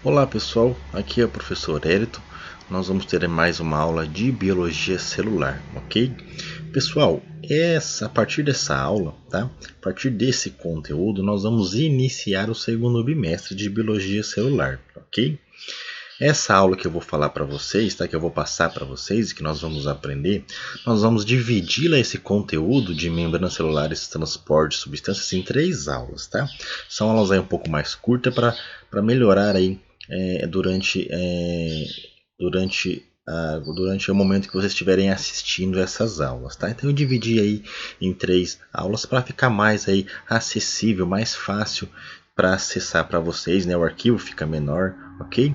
Olá pessoal, aqui é o professor Érito. Nós vamos ter mais uma aula de biologia celular, ok? Pessoal, a partir dessa aula, tá? A partir desse conteúdo, nós vamos iniciar o segundo bimestre de biologia celular, ok? Essa aula que eu vou falar para vocês, tá? Que eu vou passar para vocês e que nós vamos aprender, nós vamos dividi-la esse conteúdo de membranas celulares, transporte de substâncias em 3 aulas, tá? São aulas aí um pouco mais curtas para melhorar aí durante o momento que vocês estiverem assistindo essas aulas, tá? Então eu dividi aí em 3 aulas para ficar mais aí acessível, mais fácil para acessar para vocês, né? O arquivo fica menor, ok?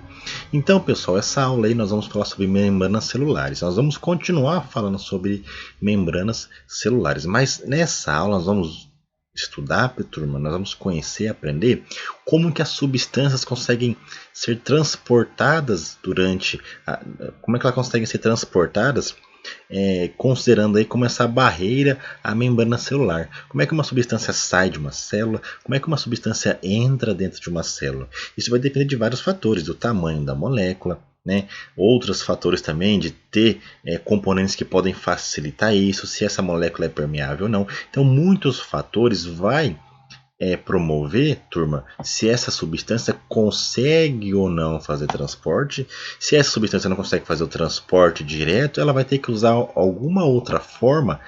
Então, pessoal, essa aula aí nós vamos falar sobre membranas celulares. Nós vamos continuar falando sobre membranas celulares, mas nessa aula nós vamos estudar, turma, nós vamos conhecer, aprender como que as substâncias conseguem ser transportadas como é que elas conseguem ser transportadas, considerando aí como essa barreira à membrana celular. Como é que uma substância sai de uma célula? Como é que uma substância entra dentro de uma célula? Isso vai depender de vários fatores, do tamanho da molécula, né? Outros fatores também de ter componentes que podem facilitar isso, se essa molécula é permeável ou não. Então, muitos fatores vai promover, turma, se essa substância consegue ou não fazer transporte. Se essa substância não consegue fazer o transporte direto, ela vai ter que usar alguma outra forma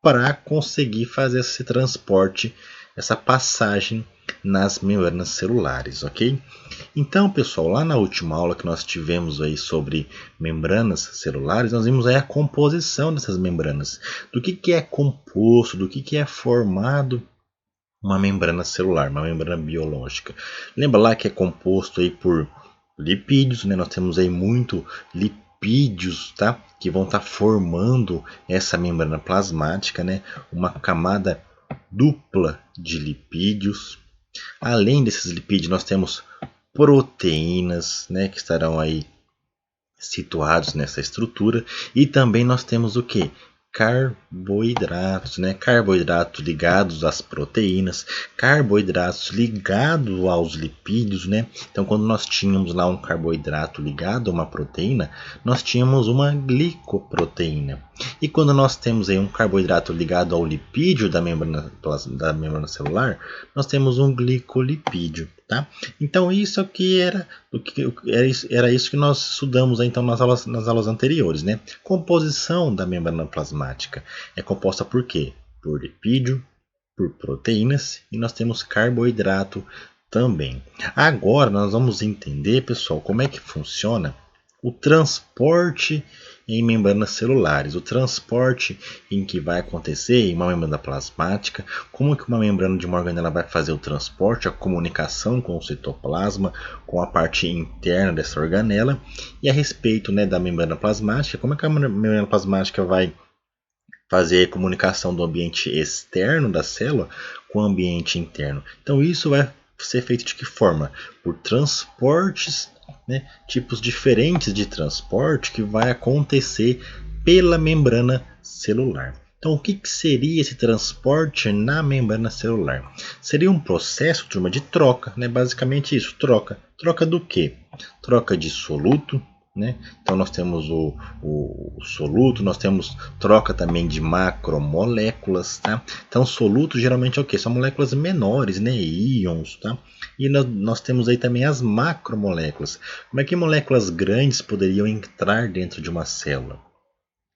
para conseguir fazer esse transporte, essa passagem nas membranas celulares, ok? Então, pessoal, lá na última aula que nós tivemos aí sobre membranas celulares, nós vimos aí a composição dessas membranas, do que é composto, do que é formado uma membrana celular, uma membrana biológica. Lembra lá que é composto aí por lipídios, né? Nós temos aí muito lipídios, tá? Que vão estar formando essa membrana plasmática, né? Uma camada dupla de lipídios. Além desses lipídios, nós temos proteínas, né? Que estarão aí situados nessa estrutura. E também nós temos o que? Carboidratos, né? Carboidratos ligados às proteínas, carboidratos ligados aos lipídios, né? Então, quando nós tínhamos lá um carboidrato ligado a uma proteína, nós tínhamos uma glicoproteína. E quando nós temos aí um carboidrato ligado ao lipídio da membrana celular, nós temos um glicolipídio, tá? Então, isso aqui era isso que nós estudamos então nas aulas anteriores, né? Composição da membrana plasmática é composta por quê? Por lipídio, por proteínas e nós temos carboidrato também. Agora nós vamos entender, pessoal, como é que funciona o transporte em membranas celulares, o transporte em que vai acontecer em uma membrana plasmática, como que uma membrana de uma organela vai fazer o transporte, a comunicação com o citoplasma, com a parte interna dessa organela, e a respeito, né, da membrana plasmática, como é que a membrana plasmática vai fazer a comunicação do ambiente externo da célula com o ambiente interno. Então isso vai ser feito de que forma? Por transportes, né, tipos diferentes de transporte que vai acontecer pela membrana celular. Então, o que seria esse transporte na membrana celular? Seria um processo, turma, de troca, né? Basicamente isso, troca. Troca do quê? Troca de soluto, né? Então nós temos o soluto, nós temos troca também de macromoléculas, tá? Então soluto geralmente é o que? São moléculas menores, né? Íons, tá? E nós temos aí também as macromoléculas. Como é que moléculas grandes poderiam entrar dentro de uma célula?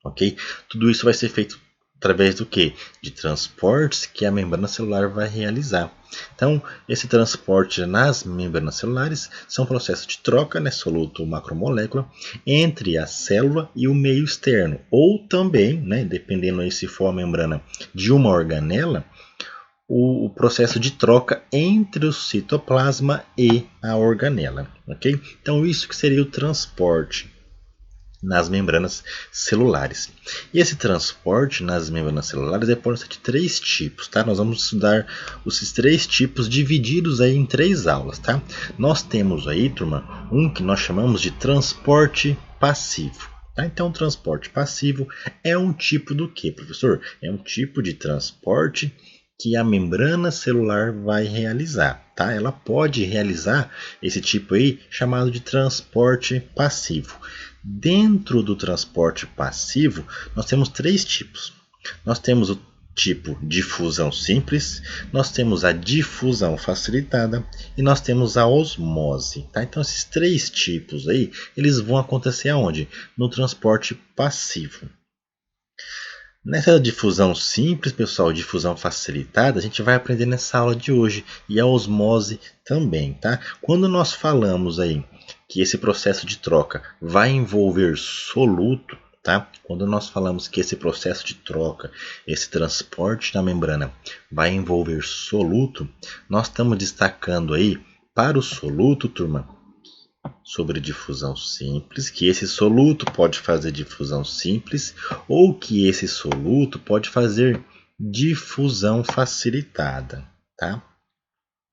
Ok? Tudo isso vai ser feito através do que? De transportes que a membrana celular vai realizar. Então, esse transporte nas membranas celulares são processos de troca, né, soluto ou macromolécula, entre a célula e o meio externo. Ou também, né, dependendo aí se for a membrana de uma organela, o processo de troca entre o citoplasma e a organela. Ok? Então, isso que seria o transporte nas membranas celulares. E esse transporte nas membranas celulares pode ser de 3 tipos, tá? Nós vamos estudar esses 3 tipos divididos aí em 3 aulas, tá? Nós temos aí, turma, um que nós chamamos de transporte passivo. Tá? Então, o transporte passivo é um tipo do que, professor? É um tipo de transporte que a membrana celular vai realizar, tá? Ela pode realizar esse tipo aí chamado de transporte passivo. Dentro do transporte passivo, nós temos três tipos. Nós temos o tipo difusão simples, nós temos a difusão facilitada e nós temos a osmose, tá? Então esses três tipos aí, eles vão acontecer aonde? No transporte passivo. Nessa difusão simples, pessoal, difusão facilitada, a gente vai aprender nessa aula de hoje e a osmose também, tá? Quando nós falamos aí que esse processo de troca vai envolver soluto, tá? Quando nós falamos que esse processo de troca, esse transporte na membrana vai envolver soluto, nós estamos destacando aí para o soluto, turma, sobre difusão simples, que esse soluto pode fazer difusão simples ou que esse soluto pode fazer difusão facilitada, tá?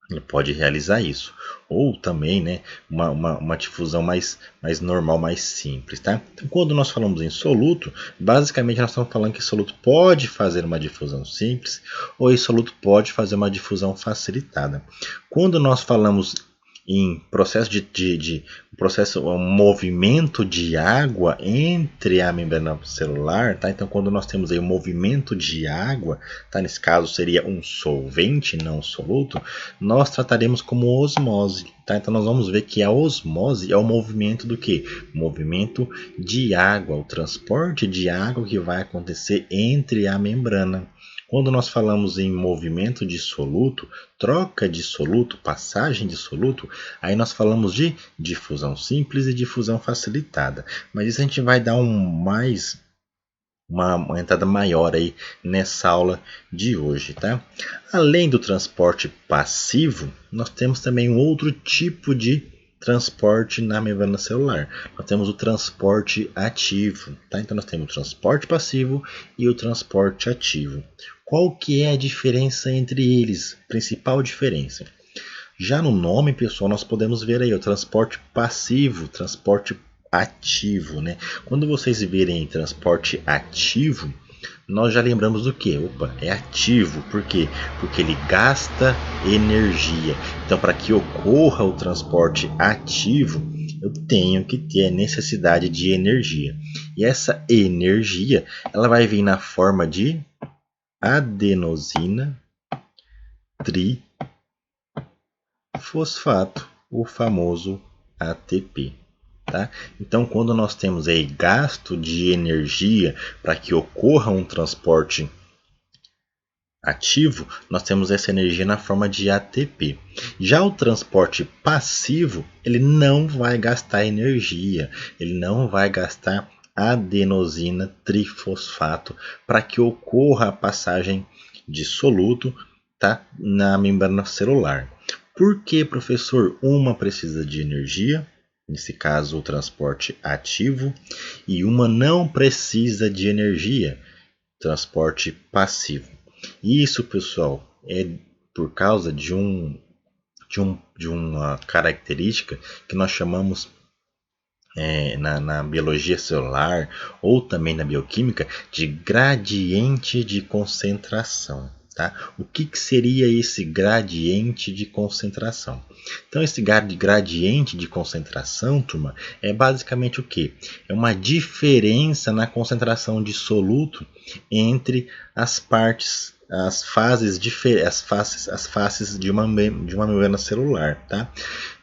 Ele pode realizar isso. Ou também, né, uma difusão mais normal, mais simples, tá? Então, quando nós falamos em soluto, basicamente nós estamos falando que esse soluto pode fazer uma difusão simples ou esse soluto pode fazer uma difusão facilitada. Quando nós falamos em um movimento de água entre a membrana celular, tá? Então, quando nós temos aí um movimento de água, tá? Nesse caso seria um solvente, não um soluto, nós trataremos como osmose, tá? Então, nós vamos ver que a osmose é o movimento do que? Movimento de água, o transporte de água que vai acontecer entre a membrana. Quando nós falamos em movimento de soluto, troca de soluto, passagem de soluto, aí nós falamos de difusão simples e difusão facilitada. Mas isso a gente vai dar uma entrada maior aí nessa aula de hoje, tá? Além do transporte passivo, nós temos também um outro tipo de transporte na membrana celular. Nós temos o transporte ativo, tá? Então nós temos o transporte passivo e o transporte ativo. Qual que é a diferença entre eles? Principal diferença. Já no nome, pessoal, nós podemos ver aí o transporte passivo, transporte ativo, né? Quando vocês verem transporte ativo, nós já lembramos do que? Opa, é ativo. Por quê? Porque ele gasta energia. Então, para que ocorra o transporte ativo, eu tenho que ter a necessidade de energia. E essa energia, ela vai vir na forma de adenosina trifosfato, o famoso ATP. Tá? Então, quando nós temos aí gasto de energia para que ocorra um transporte ativo, nós temos essa energia na forma de ATP. Já o transporte passivo, ele não vai gastar energia, ele não vai gastar adenosina trifosfato para que ocorra a passagem de soluto, tá, na membrana celular. Por que, professor? Uma precisa de energia, nesse caso o transporte ativo, e uma não precisa de energia, transporte passivo. Isso, pessoal, é por causa de uma característica que nós chamamos na biologia celular ou também na bioquímica de gradiente de concentração. Tá? O que seria esse gradiente de concentração? Então, esse gradiente de concentração, turma, é basicamente o que? É uma diferença na concentração de soluto entre as faces de uma membrana celular. Tá?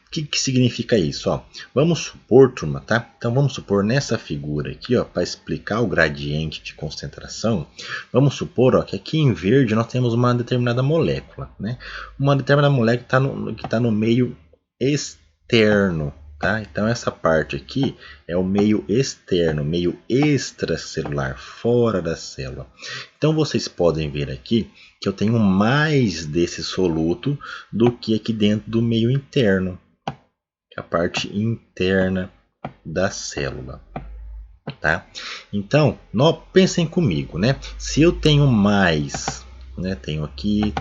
O que significa isso? Ó, vamos supor, turma, tá? Então vamos supor nessa figura aqui, ó, para explicar o gradiente de concentração, vamos supor, ó, que aqui em verde nós temos uma determinada molécula, né? Uma determinada molécula que está no meio externo, tá? Então essa parte aqui é o meio externo, meio extracelular, fora da célula. Então vocês podem ver aqui que eu tenho mais desse soluto do que aqui dentro do meio interno, a parte interna da célula, tá? Então, pensem comigo, né? Se eu tenho mais, né? Tenho aqui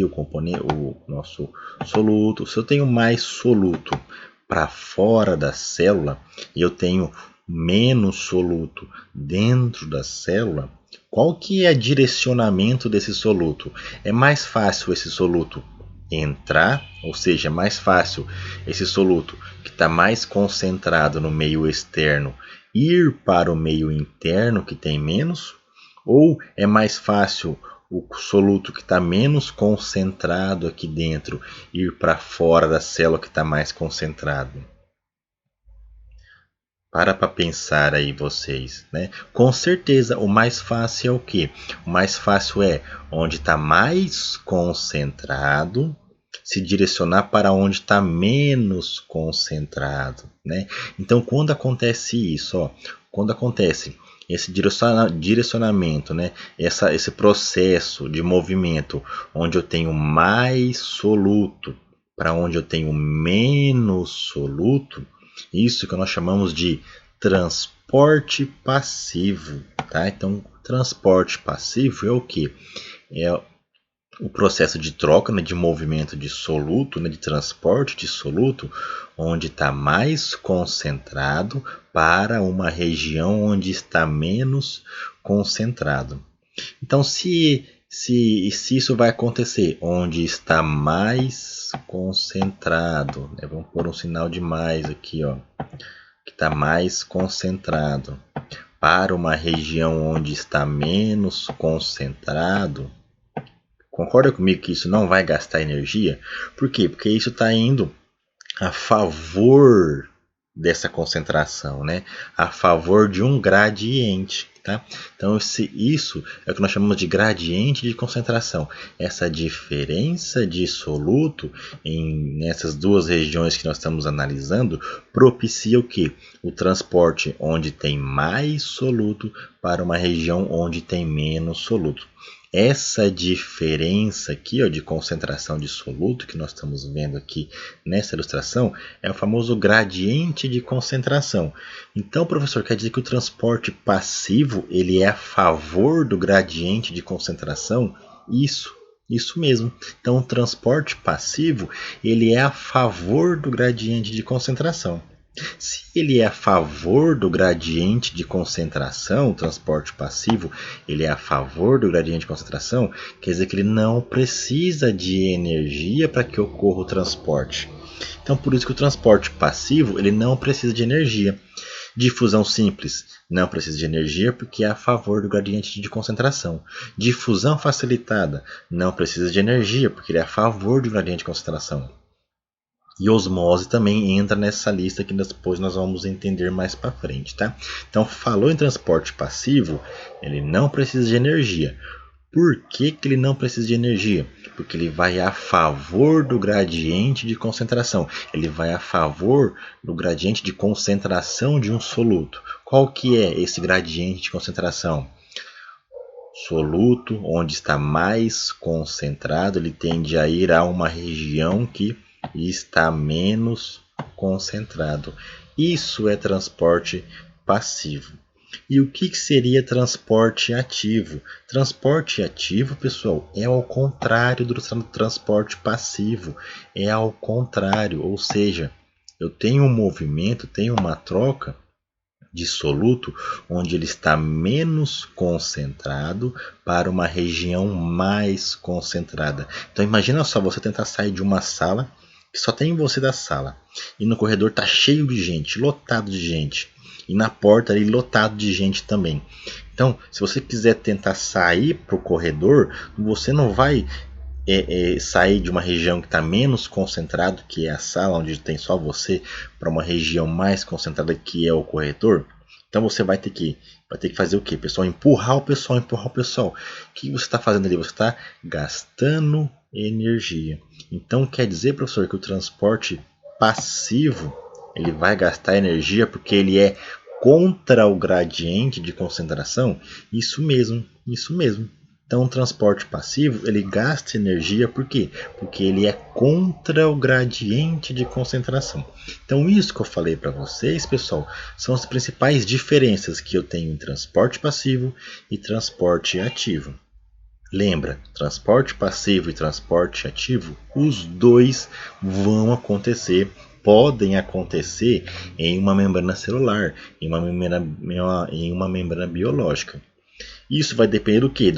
o componente, o nosso soluto. Se eu tenho mais soluto para fora da célula e eu tenho menos soluto dentro da célula, Qual que é o direcionamento desse soluto? É mais fácil esse soluto entrar, ou seja, é mais fácil esse soluto que está mais concentrado no meio externo ir para o meio interno que tem menos? Ou é mais fácil o soluto que está menos concentrado aqui dentro ir para fora da célula que está mais concentrado? Para pensar aí vocês, né? Com certeza o mais fácil é o quê? O mais fácil é onde está mais concentrado se direcionar para onde está menos concentrado, né? Então quando acontece isso, ó, quando acontece esse direcionamento, né? Esse processo de movimento onde eu tenho mais soluto para onde eu tenho menos soluto, isso que nós chamamos de transporte passivo, tá? Então, transporte passivo é o que? É o processo de troca, né, de movimento de soluto, né, de transporte de soluto, onde está mais concentrado para uma região onde está menos concentrado. Então, se isso vai acontecer onde está mais concentrado, né? Vamos pôr um sinal de mais aqui, ó, que está mais concentrado, para uma região onde está menos concentrado, concorda comigo que isso não vai gastar energia? Por quê? Porque isso está indo a favor dessa concentração, né? A favor de um gradiente. Tá? Então isso é o que nós chamamos de gradiente de concentração. Essa diferença de soluto nessas duas regiões que nós estamos analisando propicia o que? O transporte onde tem mais soluto para uma região onde tem menos soluto. Essa diferença aqui, ó, de concentração de soluto que nós estamos vendo aqui nessa ilustração é o famoso gradiente de concentração. Então, professor, quer dizer que o transporte passivo ele é a favor do gradiente de concentração? Isso mesmo. Então, o transporte passivo ele é a favor do gradiente de concentração. Se ele é a favor do gradiente de concentração, o transporte passivo, ele é a favor do gradiente de concentração, quer dizer que ele não precisa de energia para que ocorra o transporte. Então, por isso que o transporte passivo ele não precisa de energia. Difusão simples não precisa de energia porque é a favor do gradiente de concentração. Difusão facilitada não precisa de energia porque ele é a favor do gradiente de concentração. E osmose também entra nessa lista que depois nós vamos entender mais para frente, tá? Então, falou em transporte passivo, ele não precisa de energia. Por que ele não precisa de energia? Porque ele vai a favor do gradiente de concentração. Ele vai a favor do gradiente de concentração de um soluto. Qual que é esse gradiente de concentração? Soluto, onde está mais concentrado, ele tende a ir a uma região que está menos concentrado. Isso é transporte passivo. E o que seria transporte ativo? Transporte ativo, pessoal, é ao contrário do transporte passivo. É ao contrário, ou seja, eu tenho um movimento, tenho uma troca de soluto onde ele está menos concentrado para uma região mais concentrada. Então imagina só você tentar sair de uma sala que só tem você da sala e no corredor está cheio de gente, lotado de gente, e na porta ali lotado de gente também. Então, se você quiser tentar sair para o corredor, você não vai sair de uma região que está menos concentrado, que é a sala onde tem só você, para uma região mais concentrada, que é o corredor. Então você vai ter que fazer o quê, pessoal? Empurrar o pessoal. O que você está fazendo ali? Você está gastando energia. Então quer dizer, professor, que o transporte passivo ele vai gastar energia porque ele é contra o gradiente de concentração? Isso mesmo, isso mesmo. Então, o transporte passivo ele gasta energia por quê? Porque ele é contra o gradiente de concentração. Então, isso que eu falei para vocês, pessoal, são as principais diferenças que eu tenho em transporte passivo e transporte ativo. Lembra, transporte passivo e transporte ativo, os dois vão acontecer, podem acontecer em uma membrana celular, em uma membrana biológica. Isso vai depender do quê?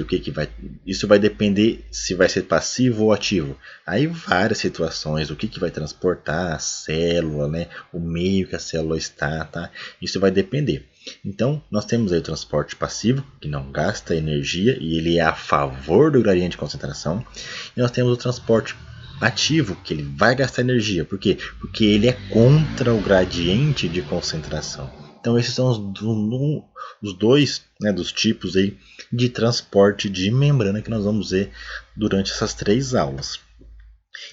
Isso vai depender se vai ser passivo ou ativo. Aí várias situações, o que vai transportar a célula, né? O meio que a célula está, tá? Isso vai depender. Então, nós temos aí o transporte passivo, que não gasta energia e ele é a favor do gradiente de concentração. E nós temos o transporte ativo, que ele vai gastar energia. Por quê? Porque ele é contra o gradiente de concentração. Então, esses são os dois, né, dos tipos aí de transporte de membrana que nós vamos ver durante essas 3 aulas.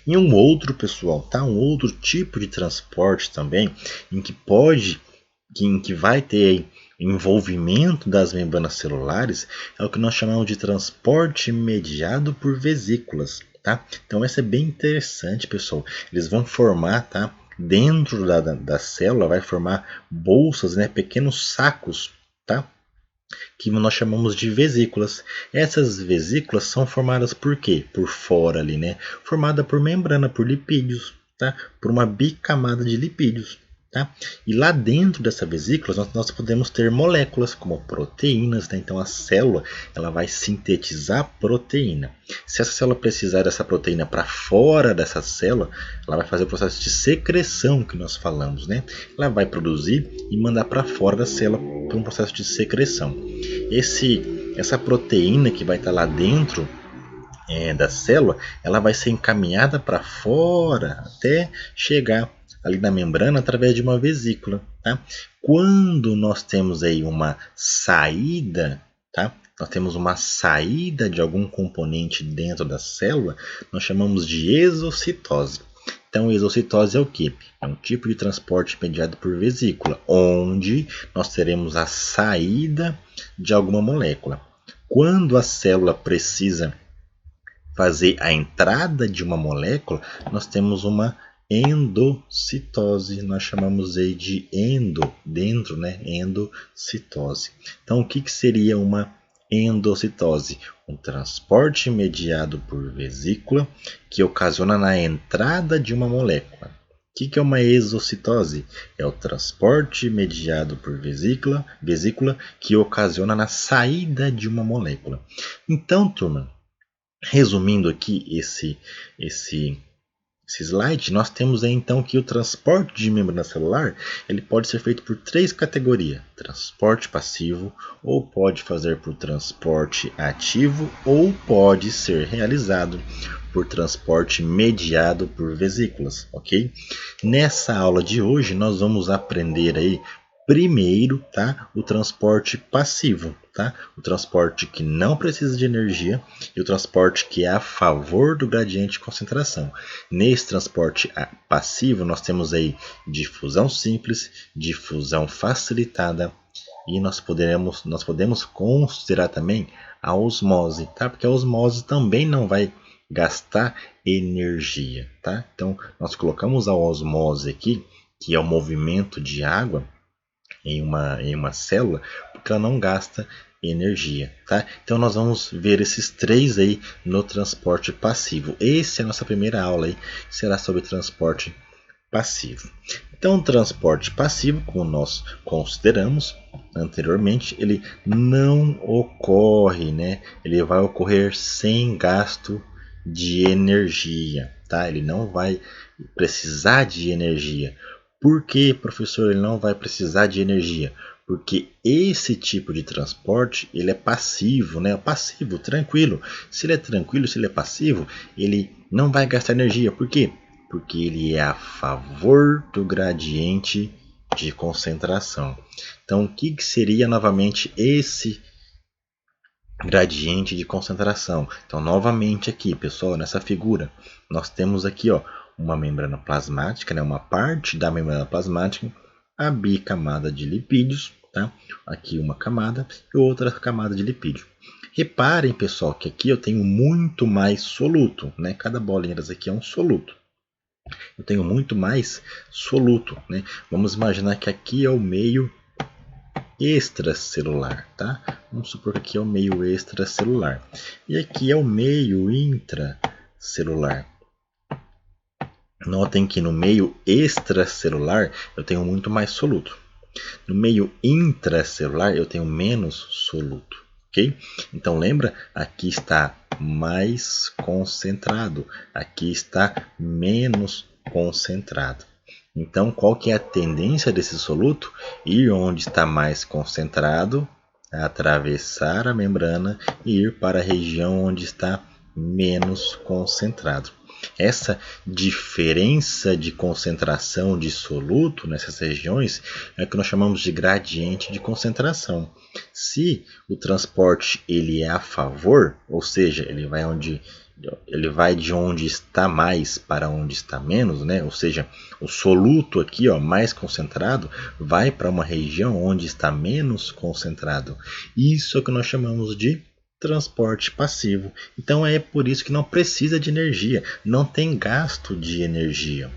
E um outro, pessoal, tá? Um outro tipo de transporte também, em que vai ter envolvimento das membranas celulares, é o que nós chamamos de transporte mediado por vesículas, tá? Então, essa é bem interessante, pessoal. Eles vão formar, tá? Dentro da célula, vai formar bolsas, né? Pequenos sacos, tá? Que nós chamamos de vesículas. Essas vesículas são formadas por quê? Por fora ali, né? Formada por membrana, por lipídios, tá? Por uma bicamada de lipídios. Tá? E lá dentro dessa vesícula nós podemos ter moléculas como proteínas, né? Então a célula ela vai sintetizar proteína. Se essa célula precisar dessa proteína para fora dessa célula, ela vai fazer o processo de secreção que nós falamos, né? Ela vai produzir e mandar para fora da célula por um processo de secreção. Essa proteína que vai estar lá dentro da célula, ela vai ser encaminhada para fora até chegar ali na membrana através de uma vesícula, tá? Quando nós temos aí uma saída, tá? Nós temos uma saída de algum componente dentro da célula, nós chamamos de exocitose. Então, exocitose é o que? É um tipo de transporte mediado por vesícula, onde nós teremos a saída de alguma molécula. Quando a célula precisa fazer a entrada de uma molécula, nós temos uma endocitose, nós chamamos aí de dentro, né? Endocitose. Então, o que seria uma endocitose? Um transporte mediado por vesícula que ocasiona na entrada de uma molécula. O que é uma exocitose? É o transporte mediado por vesícula que ocasiona na saída de uma molécula. Então, turma, resumindo aqui esse slide, nós temos aí então que o transporte de membrana celular ele pode ser feito por 3 categorias: transporte passivo, ou pode fazer por transporte ativo, ou pode ser realizado por transporte mediado por vesículas, ok? Nessa aula de hoje nós vamos aprender aí primeiro, tá, o transporte passivo, tá? O transporte que não precisa de energia e o transporte que é a favor do gradiente de concentração. Nesse transporte passivo nós temos aí difusão simples, difusão facilitada e nós podemos considerar também a osmose, tá? Porque a osmose também não vai gastar energia, tá? Então nós colocamos a osmose aqui, que é o movimento de água em uma célula, porque ela não gasta energia, tá? Então nós vamos ver esses 3 aí no transporte passivo. Essa é a nossa primeira aula aí, será sobre transporte passivo. Então o transporte passivo, como nós consideramos anteriormente, ele não ocorre, né? Ele vai ocorrer sem gasto de energia, tá? Ele não vai precisar de energia. Por que, professor, ele não vai precisar de energia? Porque esse tipo de transporte ele é passivo, né? Passivo, tranquilo. Se ele é tranquilo, se ele é passivo, ele não vai gastar energia. Por quê? Porque ele é a favor do gradiente de concentração. Então, o que seria novamente esse gradiente de concentração? Então, novamente aqui, pessoal, nessa figura, nós temos aqui, ó, uma membrana plasmática, né, uma parte da membrana plasmática, a bicamada de lipídios, tá? Aqui uma camada e outra camada de lipídio. Reparem, pessoal, que aqui eu tenho muito mais soluto, né? Cada bolinha dessa aqui é um soluto. Eu tenho muito mais soluto, né? Vamos imaginar que aqui é o meio extracelular, tá? Vamos supor que aqui é o meio extracelular. E aqui é o meio intracelular. Notem que no meio extracelular eu tenho muito mais soluto. No meio intracelular eu tenho menos soluto. ok? Então lembra, aqui está mais concentrado, aqui está menos concentrado. Então qual que é a tendência desse soluto? Ir onde está mais concentrado, atravessar a membrana e ir para a região onde está menos concentrado. Essa diferença de concentração de soluto nessas regiões é o que nós chamamos de gradiente de concentração. Se o transporte ele é a favor, ou seja, ele vai de onde está mais para onde está menos, né? Ou seja, o soluto aqui, ó, mais concentrado, vai para uma região onde está menos concentrado. Isso é o que nós chamamos de transporte passivo. Então é por isso que não precisa de energia, não tem gasto de energia.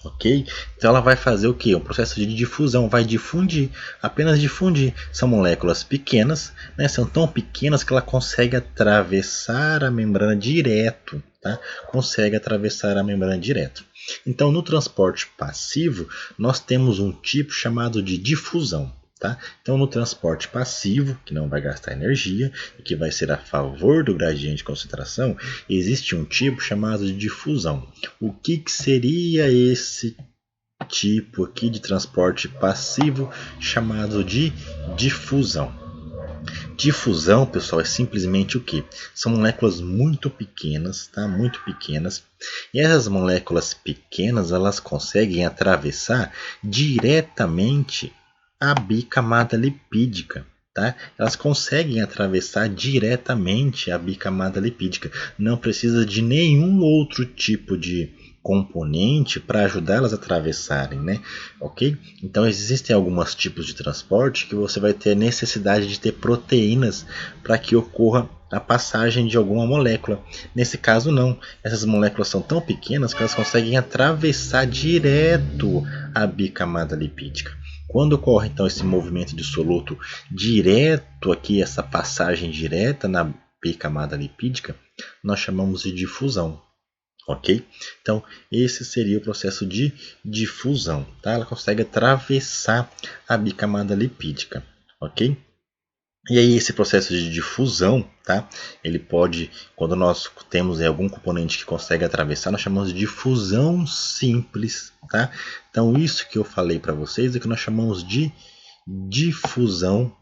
Ok? Então ela vai fazer o que? Um processo de difusão, vai difundir, apenas difundir. São moléculas pequenas, né? São tão pequenas que ela consegue atravessar a membrana direto, tá? Consegue atravessar a membrana direto. Então no transporte passivo nós temos um tipo chamado de difusão. Tá? Então, no transporte passivo, que não vai gastar energia e que vai ser a favor do gradiente de concentração, existe um tipo chamado de difusão. O que seria esse tipo aqui de transporte passivo chamado de difusão? Difusão, pessoal, é simplesmente o que? São moléculas muito pequenas, tá? Muito pequenas. E essas moléculas pequenas, elas conseguem atravessar diretamente a bicamada lipídica. Tá? Elas conseguem atravessar diretamente a bicamada lipídica. Não precisa de nenhum outro tipo de componente para ajudá-las a atravessarem, né? Ok? Então existem alguns tipos de transporte que você vai ter necessidade de ter proteínas para que ocorra a passagem de alguma molécula. Nesse caso não, essas moléculas são tão pequenas que elas conseguem atravessar direto a bicamada lipídica. Quando ocorre então esse movimento de soluto direto aqui, essa passagem direta na bicamada lipídica, nós chamamos de difusão. Ok? Então, esse seria o processo de difusão. Tá? Ela consegue atravessar a bicamada lipídica. Ok? E aí esse processo de difusão, tá? Ele pode, quando nós temos algum componente que consegue atravessar, nós chamamos de difusão simples, tá? Então isso que eu falei para vocês é que nós chamamos de difusão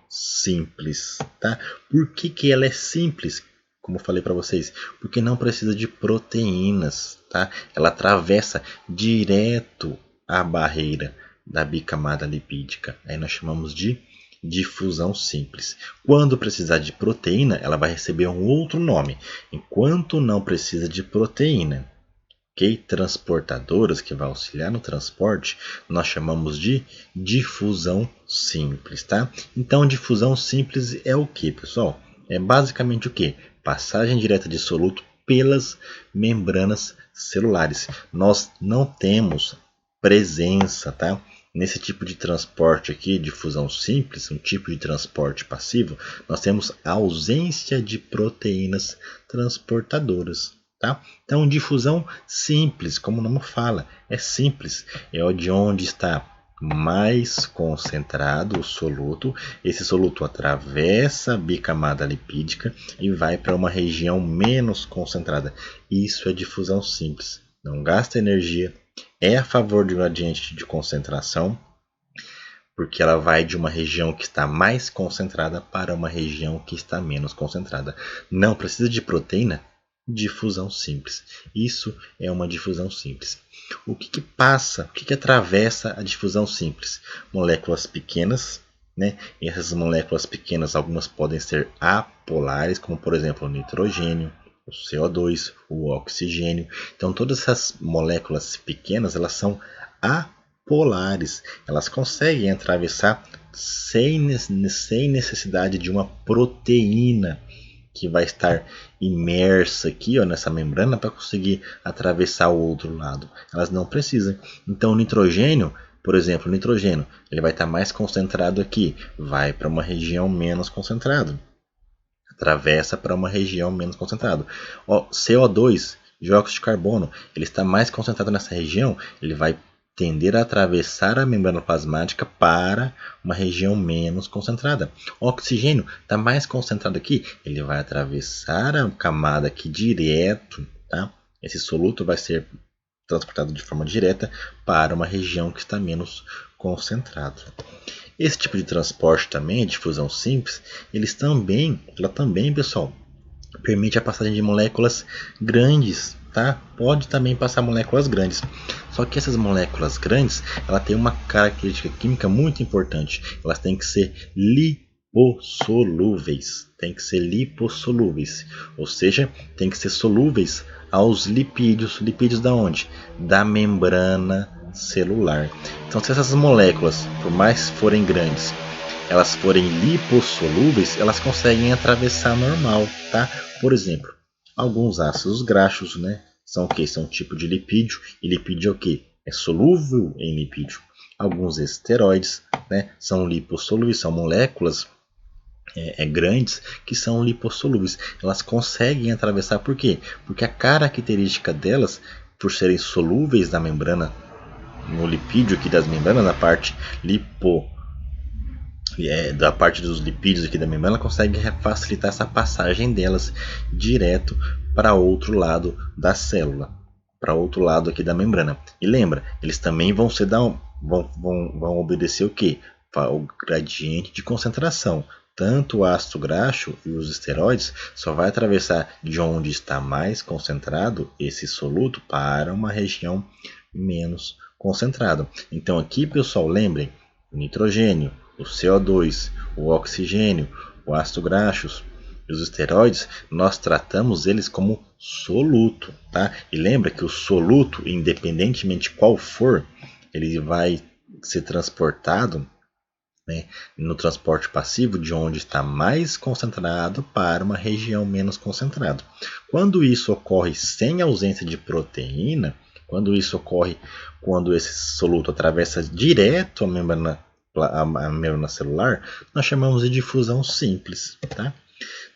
simples, tá? Por que ela é simples? Como eu falei para vocês, porque não precisa de proteínas, tá? Ela atravessa direto a barreira da bicamada lipídica. Aí nós chamamos de difusão simples. Quando precisar de proteína, ela vai receber um outro nome. Enquanto não precisa de proteína, ok? Transportadoras que vai auxiliar no transporte, nós chamamos de difusão simples, tá? Então, difusão simples é o que, pessoal? É basicamente o que? Passagem direta de soluto pelas membranas celulares. Nós não temos presença, tá? Nesse tipo de transporte aqui, difusão simples, um tipo de transporte passivo, nós temos ausência de proteínas transportadoras. Tá? Então, difusão simples, como o nome fala, é simples, é de onde está mais concentrado o soluto. Esse soluto atravessa a bicamada lipídica e vai para uma região menos concentrada. Isso é difusão simples, não gasta energia, é a favor do gradiente de concentração, porque ela vai de uma região que está mais concentrada para uma região que está menos concentrada. Não precisa de proteína, difusão simples. Isso é uma difusão simples. O que passa, o que atravessa a difusão simples? Moléculas pequenas, né? E essas moléculas pequenas, algumas podem ser apolares, como por exemplo o nitrogênio, o CO2, o oxigênio. Então todas essas moléculas pequenas, elas são apolares. Elas conseguem atravessar sem necessidade de uma proteína que vai estar imersa aqui, ó, nessa membrana para conseguir atravessar o outro lado. Elas não precisam. Então o nitrogênio, por exemplo, o nitrogênio, ele vai estar mais concentrado aqui, vai para uma região menos concentrada. Atravessa para uma região menos concentrada. CO2, dióxido de carbono, ele está mais concentrado nessa região, ele vai tender a atravessar a membrana plasmática para uma região menos concentrada. O oxigênio está mais concentrado aqui, ele vai atravessar a camada aqui direto, tá? Esse soluto vai ser transportado de forma direta para uma região que está menos concentrado. Esse tipo de transporte também, difusão simples, ela também, pessoal, permite a passagem de moléculas grandes, tá? Pode também passar moléculas grandes. Só que essas moléculas grandes, ela tem uma característica química muito importante. Elas têm que ser lipossolúveis. Ou seja, tem que ser solúveis aos lipídios. Lipídios da onde? Da membrana celular. Então, se essas moléculas, por mais forem grandes, elas forem lipossolúveis, elas conseguem atravessar normal, tá? Por exemplo, alguns ácidos graxos, né? São o que? São um tipo de lipídio. E lipídio é o que? É solúvel em lipídio. Alguns esteroides, né? São lipossolúveis, são moléculas grandes que são lipossolúveis. Elas conseguem atravessar, por quê? Porque a característica delas, por serem solúveis na membrana, no lipídio aqui das membranas, na parte da parte dos lipídios aqui da membrana, ela consegue facilitar essa passagem delas direto para outro lado da célula, para outro lado aqui da membrana. E lembra, eles também vão obedecer o que? O gradiente de concentração. Tanto o ácido graxo e os esteroides só vai atravessar de onde está mais concentrado esse soluto para uma região menos concentrada. Então aqui, pessoal, lembrem, o nitrogênio, o CO2, o oxigênio, o ácido graxo e os esteroides, nós tratamos eles como soluto, tá? E lembra que o soluto, independentemente qual for, ele vai ser transportado, né, no transporte passivo de onde está mais concentrado para uma região menos concentrada. Quando isso ocorre sem ausência de proteína, quando isso ocorre quando esse soluto atravessa direto a membrana celular, nós chamamos de difusão simples, tá?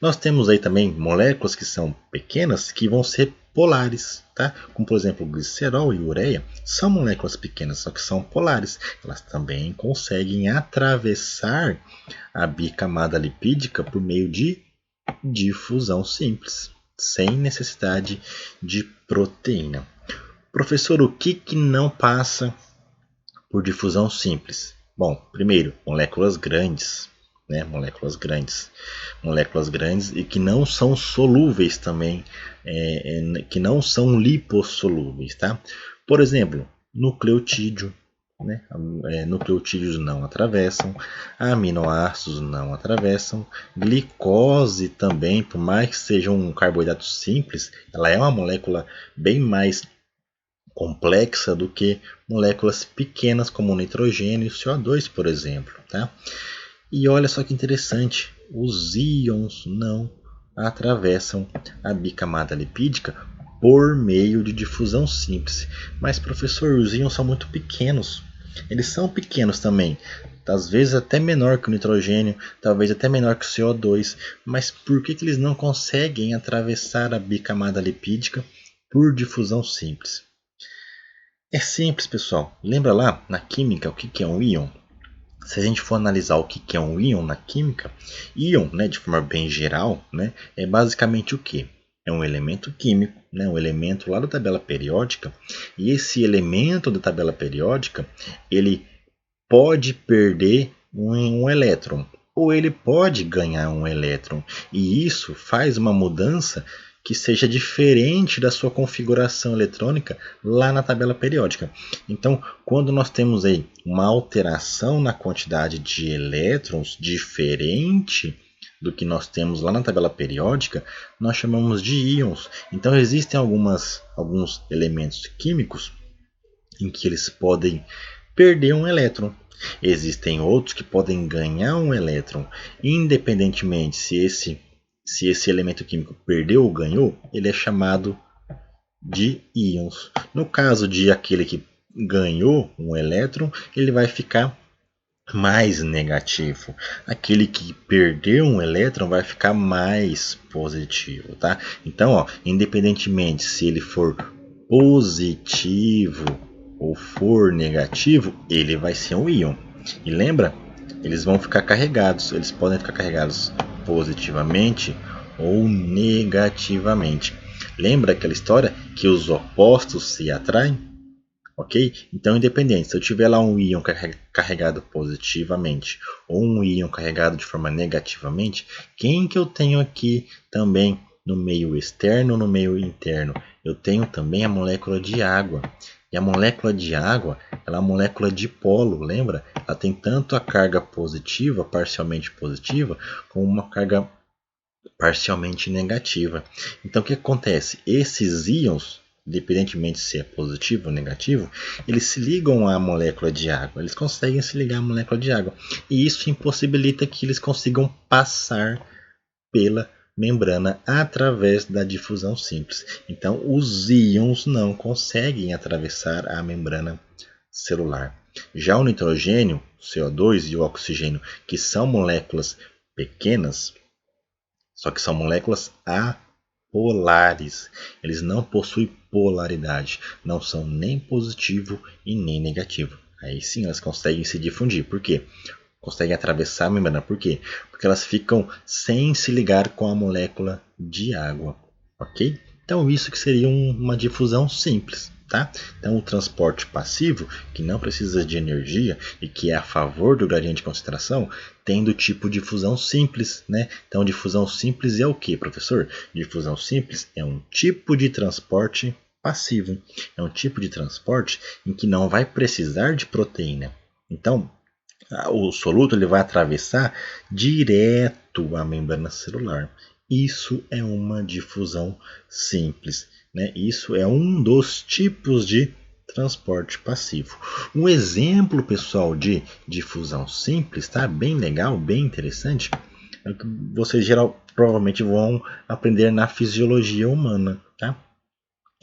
Nós temos aí também moléculas que são pequenas que vão ser polares, tá? Como por exemplo o glicerol e ureia, são moléculas pequenas, só que são polares. Elas também conseguem atravessar a bicamada lipídica por meio de difusão simples, sem necessidade de proteína. Professor, o que não passa por difusão simples? Bom, primeiro, moléculas grandes, né? Moléculas grandes e que não são solúveis também, que não são lipossolúveis, tá? Por exemplo, nucleotídeo, né? Nucleotídeos não atravessam, aminoácidos não atravessam, glicose também, por mais que seja um carboidrato simples, ela é uma molécula bem mais complexa do que moléculas pequenas como o nitrogênio e o CO2, por exemplo, tá? E olha só que interessante, os íons não atravessam a bicamada lipídica por meio de difusão simples. Mas professor, os íons são muito pequenos. Eles são pequenos também, às vezes até menor que o nitrogênio, talvez até menor que o CO2, mas por que eles não conseguem atravessar a bicamada lipídica por difusão simples? É simples, pessoal. Lembra lá na química o que é um íon? Se a gente for analisar o que é um íon na química, íon, né, de forma bem geral, né, é basicamente o que? É um elemento químico, né, um elemento lá da tabela periódica, e esse elemento da tabela periódica, ele pode perder um elétron, ou ele pode ganhar um elétron, e isso faz uma mudança que seja diferente da sua configuração eletrônica lá na tabela periódica. Então, quando nós temos aí uma alteração na quantidade de elétrons diferente do que nós temos lá na tabela periódica, nós chamamos de íons. Então, existem alguns elementos químicos em que eles podem perder um elétron. Existem outros que podem ganhar um elétron, independentemente se esse elemento químico perdeu ou ganhou, ele é chamado de íons. No caso de aquele que ganhou um elétron, ele vai ficar mais negativo. Aquele que perdeu um elétron vai ficar mais positivo, tá? Então, independentemente se ele for positivo ou for negativo, ele vai ser um íon. E lembra? Eles vão ficar carregados. Eles podem ficar carregados positivamente ou negativamente. Lembra aquela história que os opostos se atraem? Ok? Então, independente, se eu tiver lá um íon carregado positivamente ou um íon carregado de forma negativamente, quem que eu tenho aqui também no meio externo ou no meio interno? Eu tenho também a molécula de água. E a molécula de água, ela é uma molécula dipolo, lembra? Ela tem tanto a carga positiva, parcialmente positiva, como uma carga parcialmente negativa. Então, o que acontece? Esses íons, independentemente se é positivo ou negativo, eles se ligam à molécula de água. Eles conseguem se ligar à molécula de água. E isso impossibilita que eles consigam passar pela membrana através da difusão simples. Então, os íons não conseguem atravessar a membrana celular. Já o nitrogênio, CO2 e o oxigênio, que são moléculas pequenas, só que são moléculas apolares. Eles não possuem polaridade. Não são nem positivo e nem negativo. Aí sim elas conseguem se difundir. Por quê? Conseguem atravessar a membrana. Por quê? Porque elas ficam sem se ligar com a molécula de água. Ok? Então isso que seria uma difusão simples. Tá? Então o transporte passivo, que não precisa de energia e que é a favor do gradiente de concentração, tem do tipo difusão simples. Né? Então difusão simples é o que, professor? Difusão simples é um tipo de transporte passivo. É um tipo de transporte em que não vai precisar de proteína. Então o soluto ele vai atravessar direto a membrana celular. Isso é uma difusão simples. Né? Isso é um dos tipos de transporte passivo. Um exemplo, pessoal, de difusão simples, tá? Bem legal, bem interessante, é que vocês provavelmente vão aprender na fisiologia humana. Tá?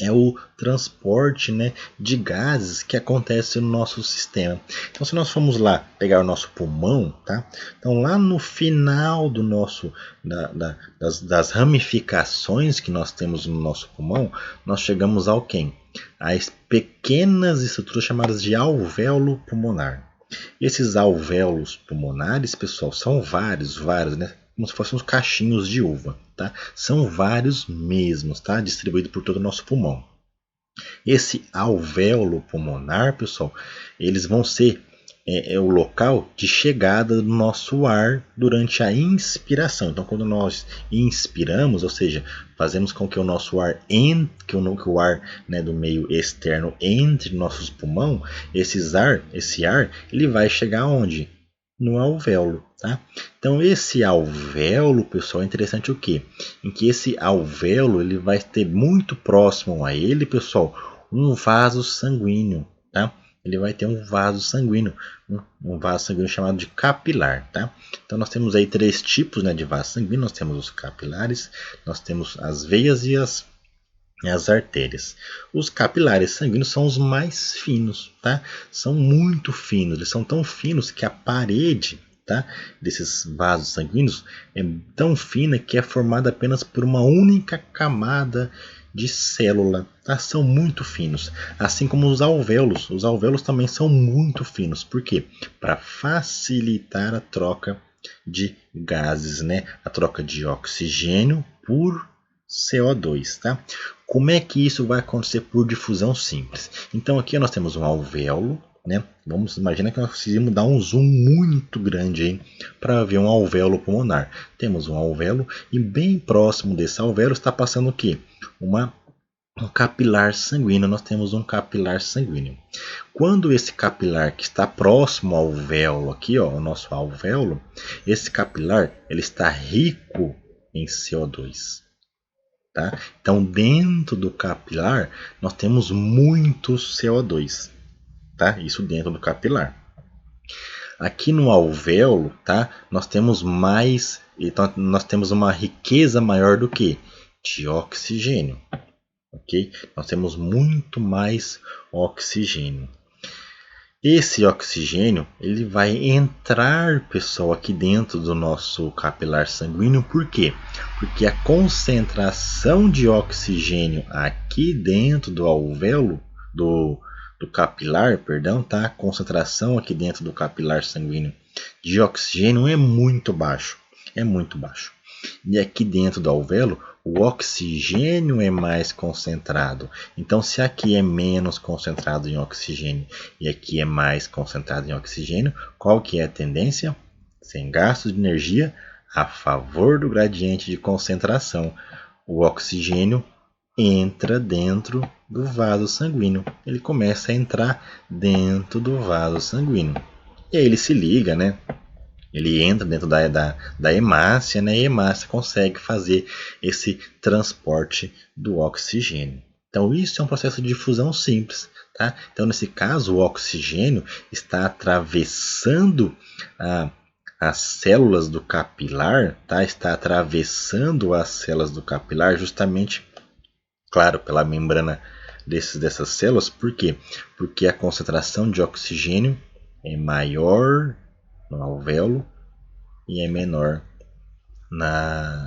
É o transporte, né, de gases que acontece no nosso sistema. Então, se nós formos lá pegar o nosso pulmão, tá? Então, lá no final do nosso, das ramificações que nós temos no nosso pulmão, nós chegamos ao quem? As pequenas estruturas chamadas de alvéolo pulmonar. Esses alvéolos pulmonares, pessoal, são vários, né? Como se fossem uns cachinhos de uva, tá? São vários mesmos, tá? Distribuídos por todo o nosso pulmão. Esse alvéolo pulmonar, pessoal, eles vão ser o local de chegada do nosso ar durante a inspiração. Então, quando nós inspiramos, ou seja, fazemos com que o nosso ar que o ar, né, do meio externo entre no nosso pulmão, esse ar, ele vai chegar onde? No alvéolo, tá? Então esse alvéolo, pessoal, é interessante o quê? Em que esse alvéolo ele vai ter muito próximo a ele, pessoal, um vaso sanguíneo, tá? Ele vai ter um vaso sanguíneo, um vaso sanguíneo chamado de capilar, tá? Então nós temos aí 3 tipos, né, de vaso sanguíneo. Nós temos os capilares, nós temos as veias e as artérias. Os capilares sanguíneos são os mais finos, tá? São muito finos, eles são tão finos que a parede, tá, desses vasos sanguíneos é tão fina que é formada apenas por uma única camada de célula, tá? São muito finos, assim como os alvéolos. Os alvéolos também são muito finos. Por quê? Para facilitar a troca de gases, né? A troca de oxigênio por CO2, tá? Como é que isso vai acontecer por difusão simples? Então aqui nós temos um alvéolo, né? Vamos imaginar que nós precisamos dar um zoom muito grande aí para ver um alvéolo pulmonar. Temos um alvéolo e bem próximo desse alvéolo está passando o quê? Um capilar sanguíneo. Nós temos um capilar sanguíneo. Quando esse capilar que está próximo ao alvéolo aqui, ó, o nosso alvéolo, esse capilar ele está rico em CO2. Tá? Então, dentro do capilar, nós temos muito CO2. Tá? Isso dentro do capilar. Aqui no alvéolo, tá? Nós temos mais, então nós temos uma riqueza maior do que? De oxigênio. Ok? Nós temos muito mais oxigênio. Esse oxigênio ele vai entrar, pessoal, aqui dentro do nosso capilar sanguíneo. Por quê? Porque a concentração de oxigênio aqui dentro do alvéolo, do capilar, perdão, tá? A concentração aqui dentro do capilar sanguíneo de oxigênio é muito baixo. É muito baixo. E aqui dentro do alvéolo, o oxigênio é mais concentrado. Então, se aqui é menos concentrado em oxigênio e aqui é mais concentrado em oxigênio, qual que é a tendência? Sem gasto de energia, a favor do gradiente de concentração. O oxigênio entra dentro do vaso sanguíneo. Ele começa a entrar dentro do vaso sanguíneo. E aí ele se liga, né? Ele entra dentro da hemácia, né? E a hemácia consegue fazer esse transporte do oxigênio. Então, isso é um processo de difusão simples. Tá? Então, nesse caso, o oxigênio está atravessando as células do capilar, tá? Está atravessando as células do capilar justamente, claro, pela membrana dessas células. Por quê? Porque a concentração de oxigênio é maior no alvéolo e é menor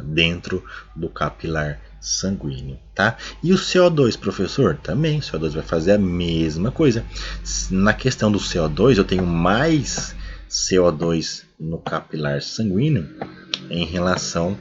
dentro do capilar sanguíneo, tá? E o CO2, professor? Também, o CO2 vai fazer a mesma coisa. Na questão do CO2, eu tenho mais CO2 no capilar sanguíneo em relação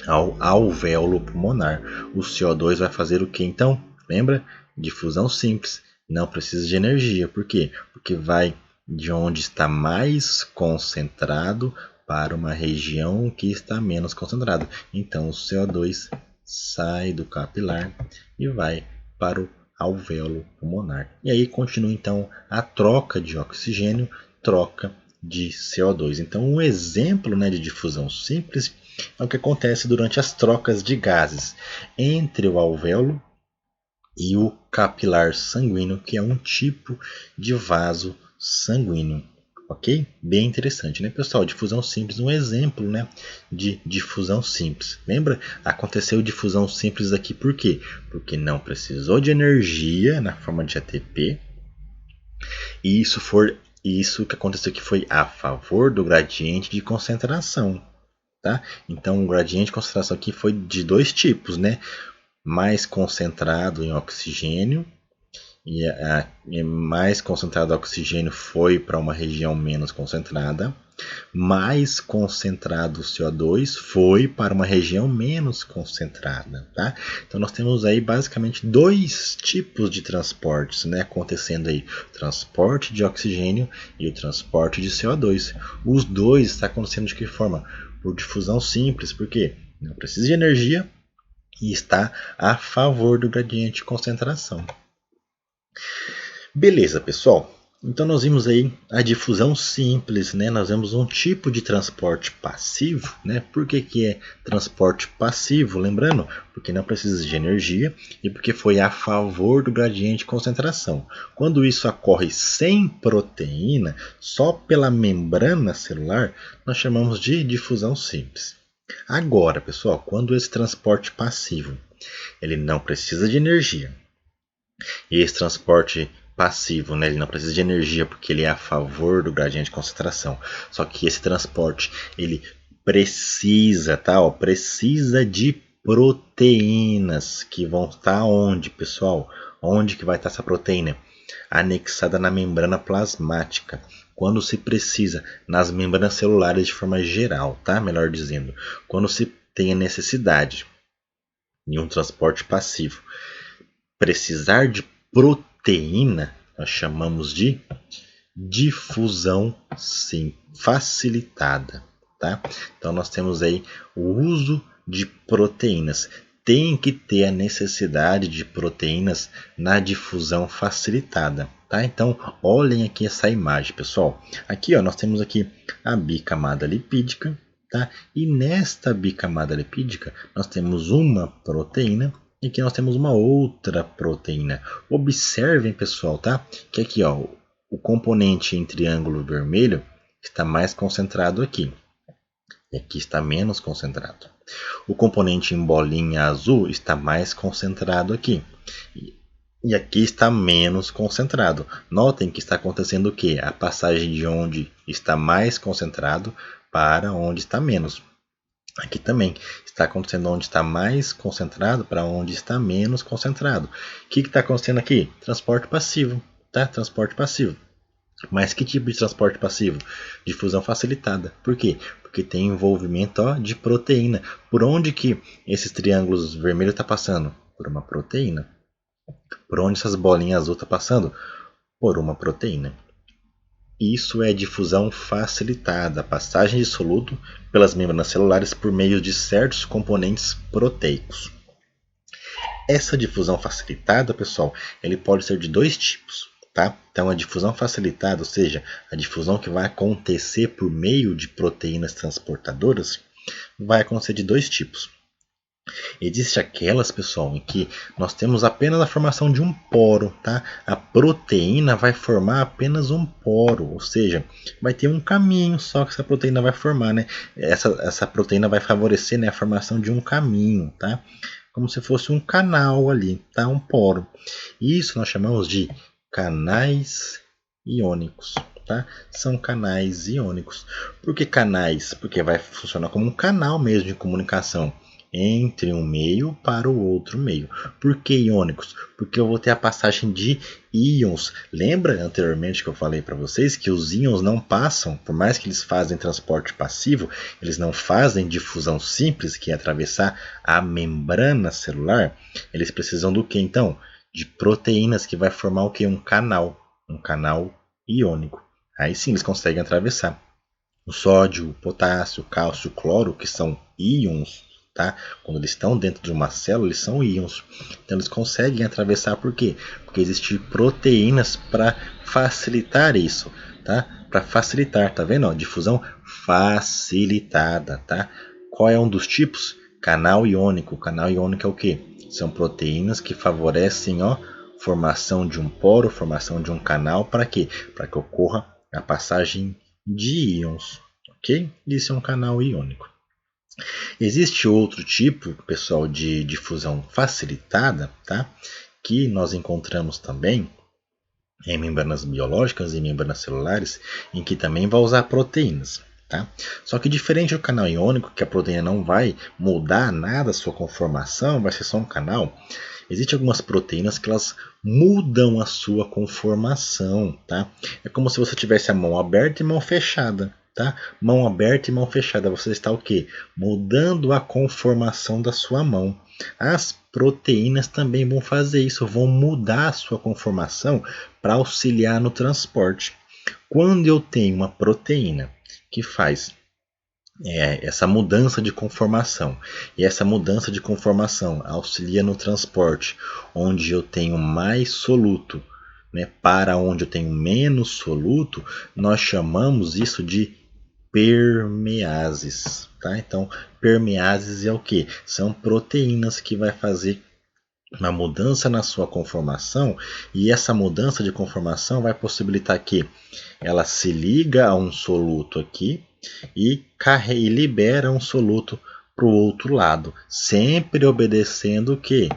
ao alvéolo pulmonar. O CO2 vai fazer o que então? Lembra? Difusão simples. Não precisa de energia. Por quê? Porque vai de onde está mais concentrado para uma região que está menos concentrado. Então o CO2 sai do capilar e vai para o alvéolo pulmonar. E aí continua então a troca de oxigênio, troca de CO2. Então um exemplo, né, de difusão simples é o que acontece durante as trocas de gases entre o alvéolo e o capilar sanguíneo, que é um tipo de vaso sanguíneo. Ok? Bem interessante, né, pessoal? Difusão simples, um exemplo, né, de difusão simples. Lembra? Aconteceu difusão simples aqui por quê? Porque não precisou de energia na forma de ATP. E isso que aconteceu aqui foi a favor do gradiente de concentração. Tá? Então o gradiente de concentração aqui foi de dois tipos, né? Mais concentrado em oxigênio e mais concentrado oxigênio foi para uma região menos concentrada, mais concentrado CO2 foi para uma região menos concentrada, tá? Então nós temos aí basicamente dois tipos de transportes, né, acontecendo aí, o transporte de oxigênio e o transporte de CO2. Os dois estão acontecendo de que forma? Por difusão simples, porque não precisa de energia e está a favor do gradiente de concentração. Beleza, pessoal. Então nós vimos aí a difusão simples, né? Nós vemos um tipo de transporte passivo, né? Por que é transporte passivo? Lembrando, porque não precisa de energia e porque foi a favor do gradiente de concentração. Quando isso ocorre sem proteína, só pela membrana celular, nós chamamos de difusão simples. Agora, pessoal, quando esse transporte passivo, ele não precisa de energia, e esse transporte passivo, né, ele não precisa de energia porque ele é a favor do gradiente de concentração. Só que esse transporte ele precisa, tá? Precisa de proteínas que vão estar onde, pessoal? Onde que vai estar essa proteína? Anexada na membrana plasmática. Quando se precisa, nas membranas celulares de forma geral, tá? Melhor dizendo, quando se tem a necessidade de um transporte passivo, precisar de proteína, nós chamamos de difusão facilitada, tá? Então nós temos aí o uso de proteínas. Tem que ter a necessidade de proteínas na difusão facilitada, tá? Então olhem aqui essa imagem, pessoal. Aqui, ó, nós temos aqui a bicamada lipídica, tá? E nesta bicamada lipídica nós temos uma proteína e aqui nós temos uma outra proteína. Observem, pessoal, tá? Que aqui, ó, o componente em triângulo vermelho está mais concentrado aqui. E aqui está menos concentrado. O componente em bolinha azul está mais concentrado aqui. E aqui está menos concentrado. Notem que está acontecendo o quê? A passagem de onde está mais concentrado para onde está menos. Aqui também está acontecendo onde está mais concentrado para onde está menos concentrado. O que está acontecendo aqui? Transporte passivo. tá? Transporte passivo. Mas que tipo de transporte passivo? Difusão facilitada. Por quê? Porque tem envolvimento de proteína. Por onde que esses triângulos vermelhos estão passando? Por uma proteína. Por onde essas bolinhas azul estão passando? Por uma proteína. Isso é difusão facilitada, a passagem de soluto pelas membranas celulares por meio de certos componentes proteicos. Essa difusão facilitada, pessoal, ele pode ser de dois tipos. Tá? Então, a difusão facilitada, ou seja, a difusão que vai acontecer por meio de proteínas transportadoras, vai acontecer de dois tipos. Existe aquelas, pessoal, em que nós temos apenas a formação de um poro, tá? A proteína vai formar apenas um poro, ou seja, vai ter um caminho só que essa proteína vai formar, né? Essa proteína vai favorecer, né, a formação de um caminho, tá? Como se fosse um canal ali, tá? Um poro. Isso nós chamamos de canais iônicos. Tá? São canais iônicos. Por que canais? Porque vai funcionar como um canal mesmo de comunicação entre um meio para o outro meio. Por que iônicos? Porque eu vou ter a passagem de íons. Lembra anteriormente que eu falei para vocês que os íons não passam, por mais que eles fazem transporte passivo, eles não fazem difusão simples, que é atravessar a membrana celular. Eles precisam do que então? De proteínas que vai formar o que? Um canal iônico. Aí sim eles conseguem atravessar. O sódio, o potássio, o cálcio, o cloro, que são íons, tá? Quando eles estão dentro de uma célula, eles são íons. Então eles conseguem atravessar por quê? Porque existem proteínas para facilitar isso, tá? Para facilitar, tá vendo? Ó, difusão facilitada, tá? Qual é um dos tipos? Canal iônico. Canal iônico é o quê? São proteínas que favorecem, ó, formação de um poro, formação de um canal, para quê? Para que ocorra a passagem de íons, ok? Isso é um canal iônico. Existe outro tipo, pessoal, de difusão facilitada, tá? Que nós encontramos também em membranas biológicas e membranas celulares, em que também vai usar proteínas. Tá? Só que diferente do canal iônico, que a proteína não vai mudar nada a sua conformação, vai ser só um canal. Existem algumas proteínas que elas mudam a sua conformação, tá? É como se você tivesse a mão aberta e mão fechada, tá? Mão aberta e mão fechada, você está o quê? Mudando a conformação da sua mão. As proteínas também vão fazer isso, vão mudar a sua conformação para auxiliar no transporte. Quando eu tenho uma proteína que faz essa mudança de conformação, e essa mudança de conformação auxilia no transporte, onde eu tenho mais soluto, né, para onde eu tenho menos soluto, nós chamamos isso de permeases. Tá? Então, permeases é o que? São proteínas que vai fazer uma mudança na sua conformação, e essa mudança de conformação vai possibilitar que ela se liga a um soluto aqui e libera um soluto para o outro lado, sempre obedecendo o que?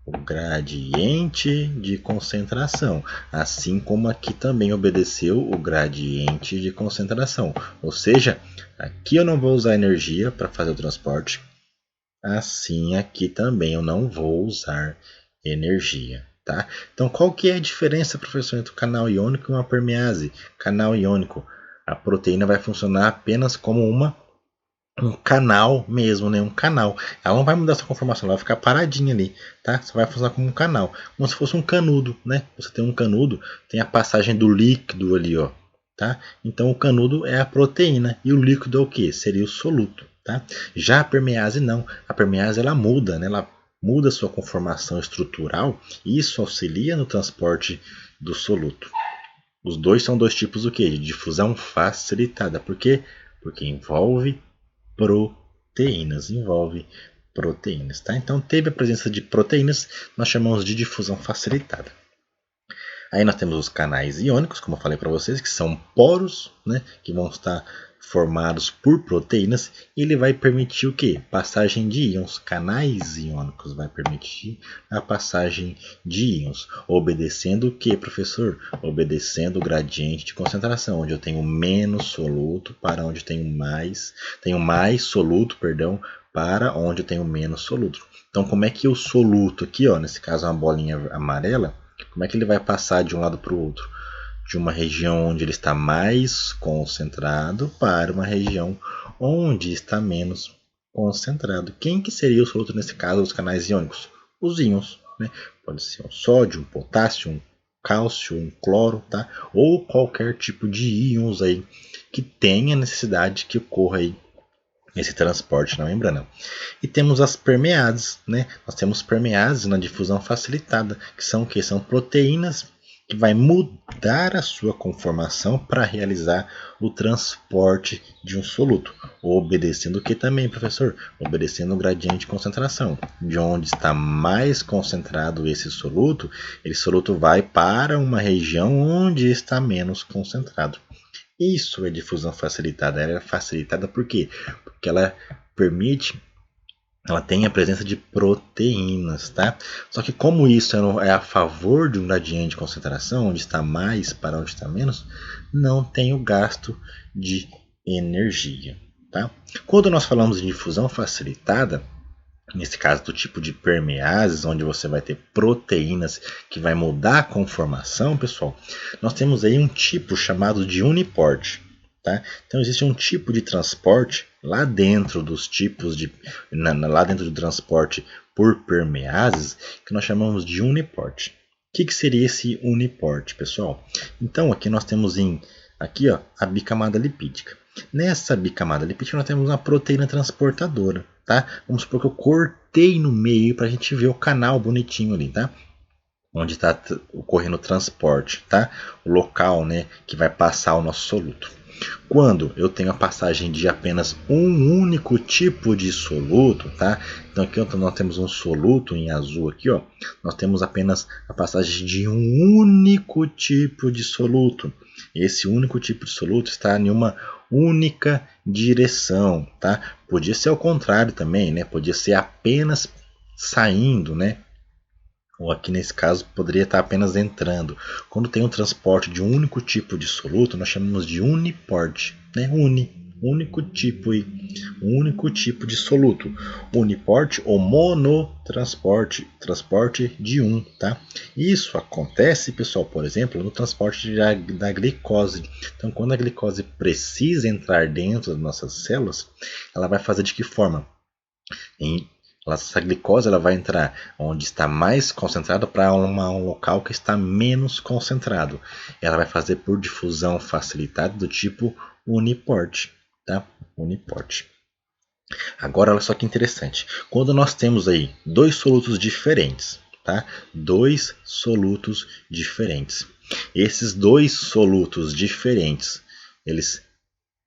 O gradiente de concentração, assim como aqui também obedeceu o gradiente de concentração. Ou seja, aqui eu não vou usar energia para fazer o transporte, assim aqui também eu não vou usar energia. Tá? Então qual que é a diferença, professor, entre o canal iônico e uma permease? Canal iônico, a proteína vai funcionar apenas como um canal mesmo, né? Um canal. Ela não vai mudar sua conformação, ela vai ficar paradinha ali, tá? Só vai funcionar como um canal, como se fosse um canudo, né? Você tem um canudo, tem a passagem do líquido ali, ó, tá? Então o canudo é a proteína e o líquido é o que? Seria o soluto, tá? Já a permease não. A permease ela muda, né? Ela muda sua conformação estrutural e isso auxilia no transporte do soluto. Os dois são dois tipos do que? De difusão facilitada. Por quê? Porque envolve proteínas, tá? Então teve a presença de proteínas, nós chamamos de difusão facilitada. Aí nós temos os canais iônicos, como eu falei para vocês, que são poros, né, que vão estar formados por proteínas, e ele vai permitir o que? Passagem de íons. Canais iônicos vai permitir a passagem de íons, obedecendo o que, professor? Obedecendo o gradiente de concentração, onde eu tenho menos soluto para onde tenho mais soluto, perdão, para onde eu tenho menos soluto. Então, como é que o soluto aqui, ó, nesse caso uma bolinha amarela, Como é que ele vai passar de um lado para o outro? De uma região onde ele está mais concentrado para uma região onde está menos concentrado. Quem que seria o soluto nesse caso dos canais iônicos? Os íons, né? Pode ser um sódio, um potássio, um cálcio, um cloro, tá? Ou qualquer tipo de íons aí que tenha necessidade que ocorra aí esse transporte na membrana. E temos as permeases, né? Nós temos permeases na difusão facilitada, que são o quê? São proteínas que vai mudar a sua conformação para realizar o transporte de um soluto, obedecendo o que também, professor? Obedecendo o gradiente de concentração. De onde está mais concentrado esse soluto vai para uma região onde está menos concentrado. Isso é difusão facilitada. Ela é facilitada por quê? Porque ela tem a presença de proteínas, tá? Só que como isso é a favor de um gradiente de concentração, onde está mais para onde está menos, não tem o gasto de energia, tá? Quando nós falamos de difusão facilitada, nesse caso do tipo de permeases, onde você vai ter proteínas que vai mudar a conformação, pessoal, nós temos aí um tipo chamado de uniporte. Tá? Então existe um tipo de transporte lá dentro dos tipos de lá dentro do transporte por permeases que nós chamamos de uniporte. O que seria esse uniporte, pessoal? Então aqui nós temos aqui a bicamada lipídica. Nessa bicamada lipídica nós temos uma proteína transportadora, tá? Vamos supor que eu cortei no meio para a gente ver o canal bonitinho ali, tá? Onde está ocorrendo o transporte, tá? O local, né, que vai passar o nosso soluto. Quando eu tenho a passagem de apenas um único tipo de soluto, tá? Então aqui nós temos um soluto em azul aqui, ó. Nós temos apenas a passagem de um único tipo de soluto. Esse único tipo de soluto está em uma única direção, tá? Podia ser ao contrário também, né? Podia ser apenas saindo, né? Ou aqui nesse caso poderia estar apenas entrando. Quando tem um transporte de um único tipo de soluto, nós chamamos de uniporte, né? Único tipo de soluto. Uniporte ou monotransporte, transporte de um, tá? Isso acontece, pessoal, por exemplo, no transporte da glicose. Então, quando a glicose precisa entrar dentro das nossas células, ela vai fazer de que forma? Essa glicose vai entrar onde está mais concentrado para um local que está menos concentrado. Ela vai fazer por difusão facilitada do tipo uniporte, tá? Uniporte. Agora, olha só que interessante. Quando nós temos aí dois solutos diferentes, tá? Dois solutos diferentes. Esses dois solutos diferentes, eles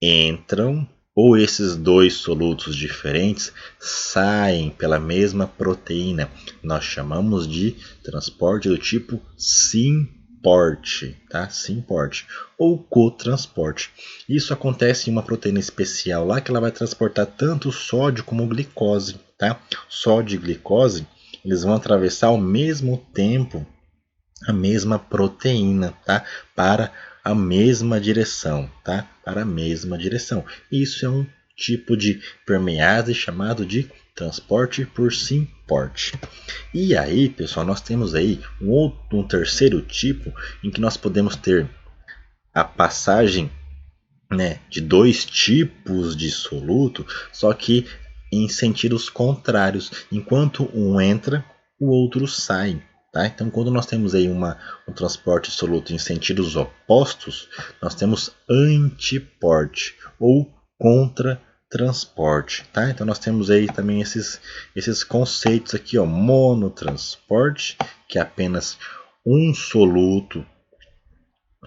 entram ou esses dois solutos diferentes saem pela mesma proteína. Nós chamamos de transporte do tipo symporte, tá? Symporte ou cotransporte. Isso acontece em uma proteína especial lá que ela vai transportar tanto sódio como glicose, tá? Sódio e glicose, eles vão atravessar ao mesmo tempo a mesma proteína, tá? Para a mesma direção, tá? Para a mesma direção. Isso é um tipo de permease chamado de transporte por symporte. E aí, pessoal, nós temos aí um terceiro tipo em que nós podemos ter a passagem, né, de dois tipos de soluto, só que em sentidos contrários. Enquanto um entra, o outro sai. Tá? Então, quando nós temos aí um transporte soluto em sentidos opostos, nós temos antiporte ou contratransporte. Tá? Então, nós temos aí também esses conceitos aqui, ó, monotransporte, que é apenas um soluto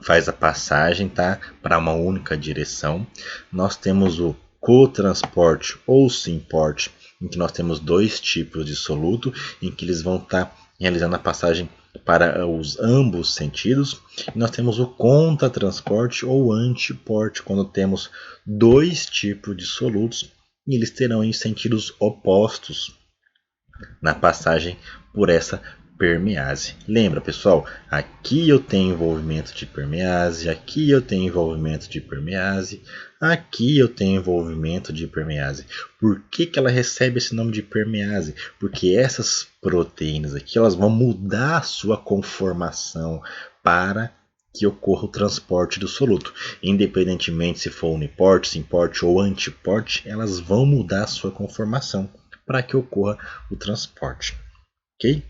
faz a passagem, tá, para uma única direção. Nós temos o cotransporte ou symporte, em que nós temos dois tipos de soluto, em que eles vão estar realizando a passagem para os ambos sentidos. E nós temos o contratransporte ou antiporte, quando temos dois tipos de solutos e eles terão em sentidos opostos na passagem por essa permease. Lembra, pessoal? Aqui eu tenho envolvimento de permease, aqui eu tenho envolvimento de permease, aqui eu tenho envolvimento de permease. Por que ela recebe esse nome de permease? Porque essas proteínas aqui elas vão mudar a sua conformação para que ocorra o transporte do soluto. Independentemente se for uniporte, simporte ou antiporte, elas vão mudar a sua conformação para que ocorra o transporte. Ok?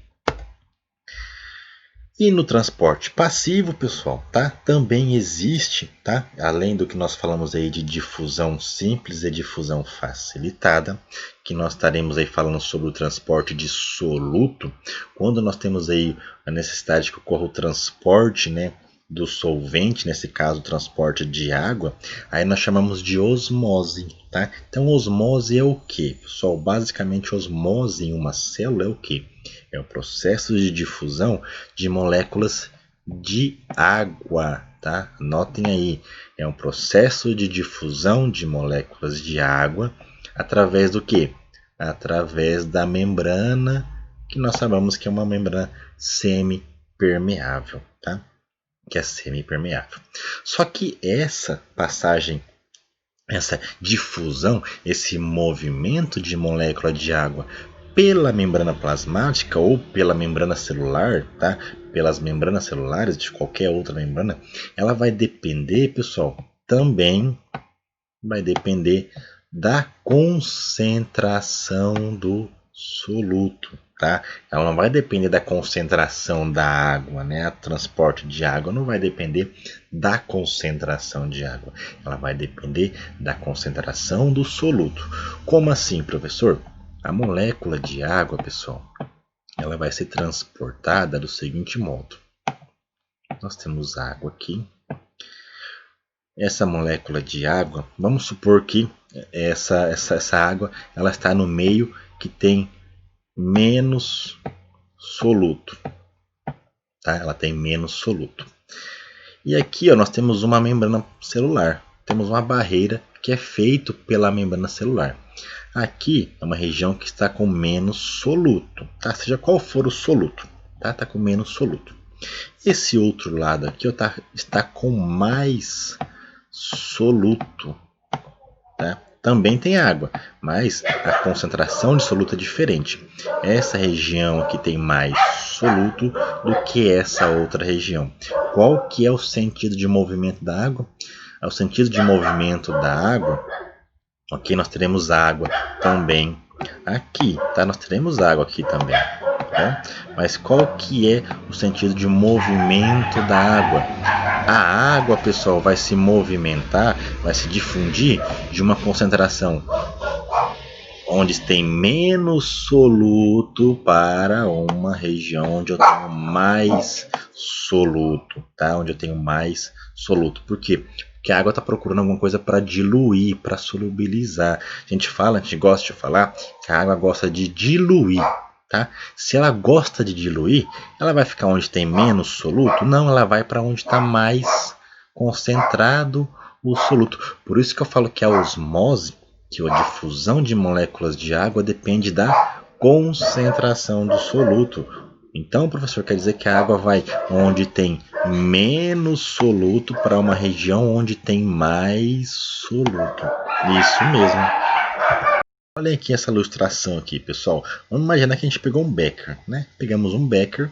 E no transporte passivo, pessoal, tá? Também existe, tá? Além do que nós falamos aí de difusão simples e difusão facilitada, que nós estaremos aí falando sobre o transporte de soluto, quando nós temos aí a necessidade que ocorra o transporte, né, do solvente, nesse caso o transporte de água, aí nós chamamos de osmose, tá? Então osmose é o que, pessoal? Basicamente osmose em uma célula é o que? É o processo de difusão de moléculas de água, tá? Anotem aí, é um processo de difusão de moléculas de água através do que? Através da membrana, que nós sabemos que é uma membrana semipermeável, tá? Que é semipermeável. Só que essa passagem, essa difusão, esse movimento de molécula de água pela membrana plasmática ou pela membrana celular, tá? Pelas membranas celulares de qualquer outra membrana, ela vai depender, pessoal, também vai depender da concentração do soluto, tá? Ela não vai depender da concentração da água, né? O transporte de água não vai depender da concentração de água, ela vai depender da concentração do soluto. Como assim, professor? A molécula de água, pessoal, ela vai ser transportada do seguinte modo. Nós temos água aqui. Essa molécula de água, vamos supor que essa água ela está no meio que tem menos soluto, tá? Ela tem menos soluto. E aqui, ó, nós temos uma membrana celular, temos uma barreira que é feita pela membrana celular. Aqui é uma região que está com menos soluto, tá? Seja qual for o soluto, tá? Está com menos soluto. Esse outro lado aqui ó, está com mais soluto, tá? Também tem água, mas a concentração de soluto é diferente. Essa região aqui tem mais soluto do que essa outra região. Qual que é o sentido de movimento da água? O sentido de movimento da água, aqui nós teremos água também aqui, tá? Nós teremos água aqui também, tá? Mas qual que é o sentido de movimento da água? A água, pessoal, vai se movimentar, vai se difundir de uma concentração onde tem menos soluto para uma região onde eu tenho mais soluto, tá? Onde eu tenho mais soluto. Por quê? Porque a água está procurando alguma coisa para diluir, para solubilizar. A gente gosta de falar que a água gosta de diluir. Tá? Se ela gosta de diluir, ela vai ficar onde tem menos soluto? Não, ela vai para onde está mais concentrado o soluto. Por isso que eu falo que a osmose, que a difusão de moléculas de água depende da concentração do soluto. Então, professor, quer dizer que a água vai onde tem menos soluto para uma região onde tem mais soluto. Isso mesmo. Olha aqui essa ilustração aqui, pessoal. Vamos imaginar que a gente pegou um becker, né? Pegamos um becker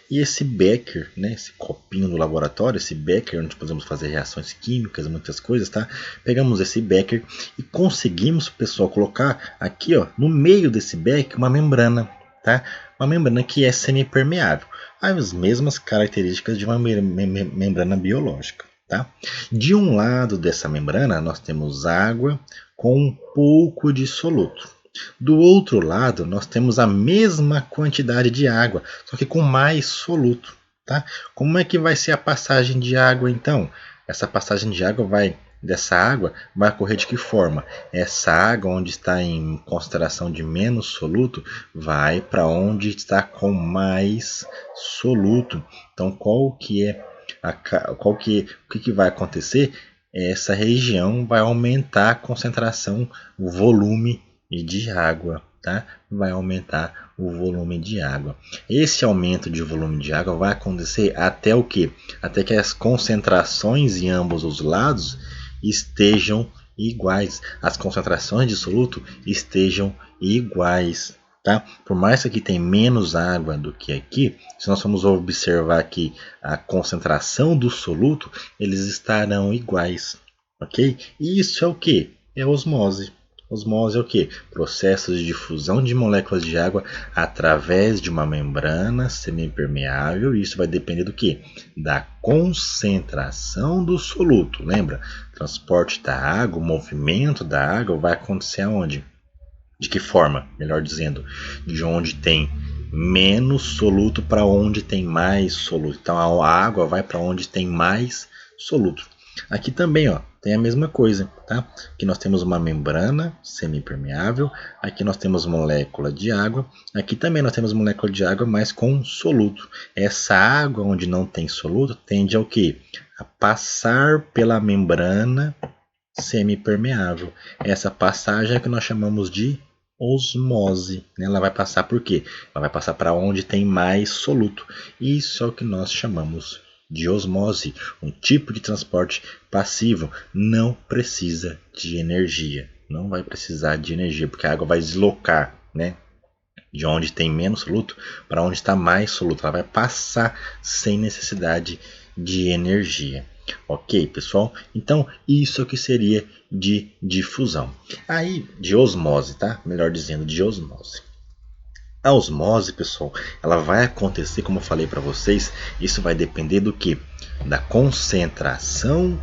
e esse becker, né? Esse copinho do laboratório, esse becker onde podemos fazer reações químicas, muitas coisas, tá? Pegamos esse becker e conseguimos, pessoal, colocar aqui, ó, no meio desse becker uma membrana, tá? Uma membrana que é semipermeável. As mesmas características de uma membrana biológica, tá? De um lado dessa membrana nós temos água com um pouco de soluto. Do outro lado, nós temos a mesma quantidade de água, só que com mais soluto. Tá? Como é que vai ser a passagem de água então? Essa passagem de água dessa água vai ocorrer de que forma? Essa água onde está em concentração de menos soluto vai para onde está com mais soluto. Então, o que vai acontecer? Essa região vai aumentar a concentração, o volume e de água, tá? Vai aumentar o volume de água. Esse aumento de volume de água vai acontecer até o quê? Até que as concentrações em ambos os lados estejam iguais. As concentrações de soluto estejam iguais, tá? Por mais que aqui tem menos água do que aqui, se nós formos observar aqui a concentração do soluto, eles estarão iguais, ok? E isso é o que? É osmose. Osmose é o que? Processo de difusão de moléculas de água através de uma membrana semipermeável. Isso vai depender do que? Da concentração do soluto. Lembra? Transporte da água, o movimento da água vai acontecer aonde? De que forma? Melhor dizendo, de onde tem menos soluto para onde tem mais soluto. Então a água vai para onde tem mais soluto. Aqui também, ó, tem a mesma coisa, tá? Aqui nós temos uma membrana semipermeável, aqui nós temos molécula de água, aqui também nós temos molécula de água, mas com soluto. Essa água onde não tem soluto tende ao quê? A passar pela membrana semipermeável. Essa passagem é que nós chamamos de osmose, né? Ela vai passar por quê? Ela vai passar para onde tem mais soluto. Isso é o que nós chamamos de osmose, um tipo de transporte passivo. Não precisa de energia, não vai precisar de energia, porque a água vai deslocar, né? De onde tem menos soluto para onde está mais soluto. Ela vai passar sem necessidade de energia. Ok, pessoal? Então, isso é o que seria de difusão. Aí, de osmose, tá? Melhor dizendo, de osmose. A osmose, pessoal, ela vai acontecer, como eu falei para vocês, isso vai depender do que? Da concentração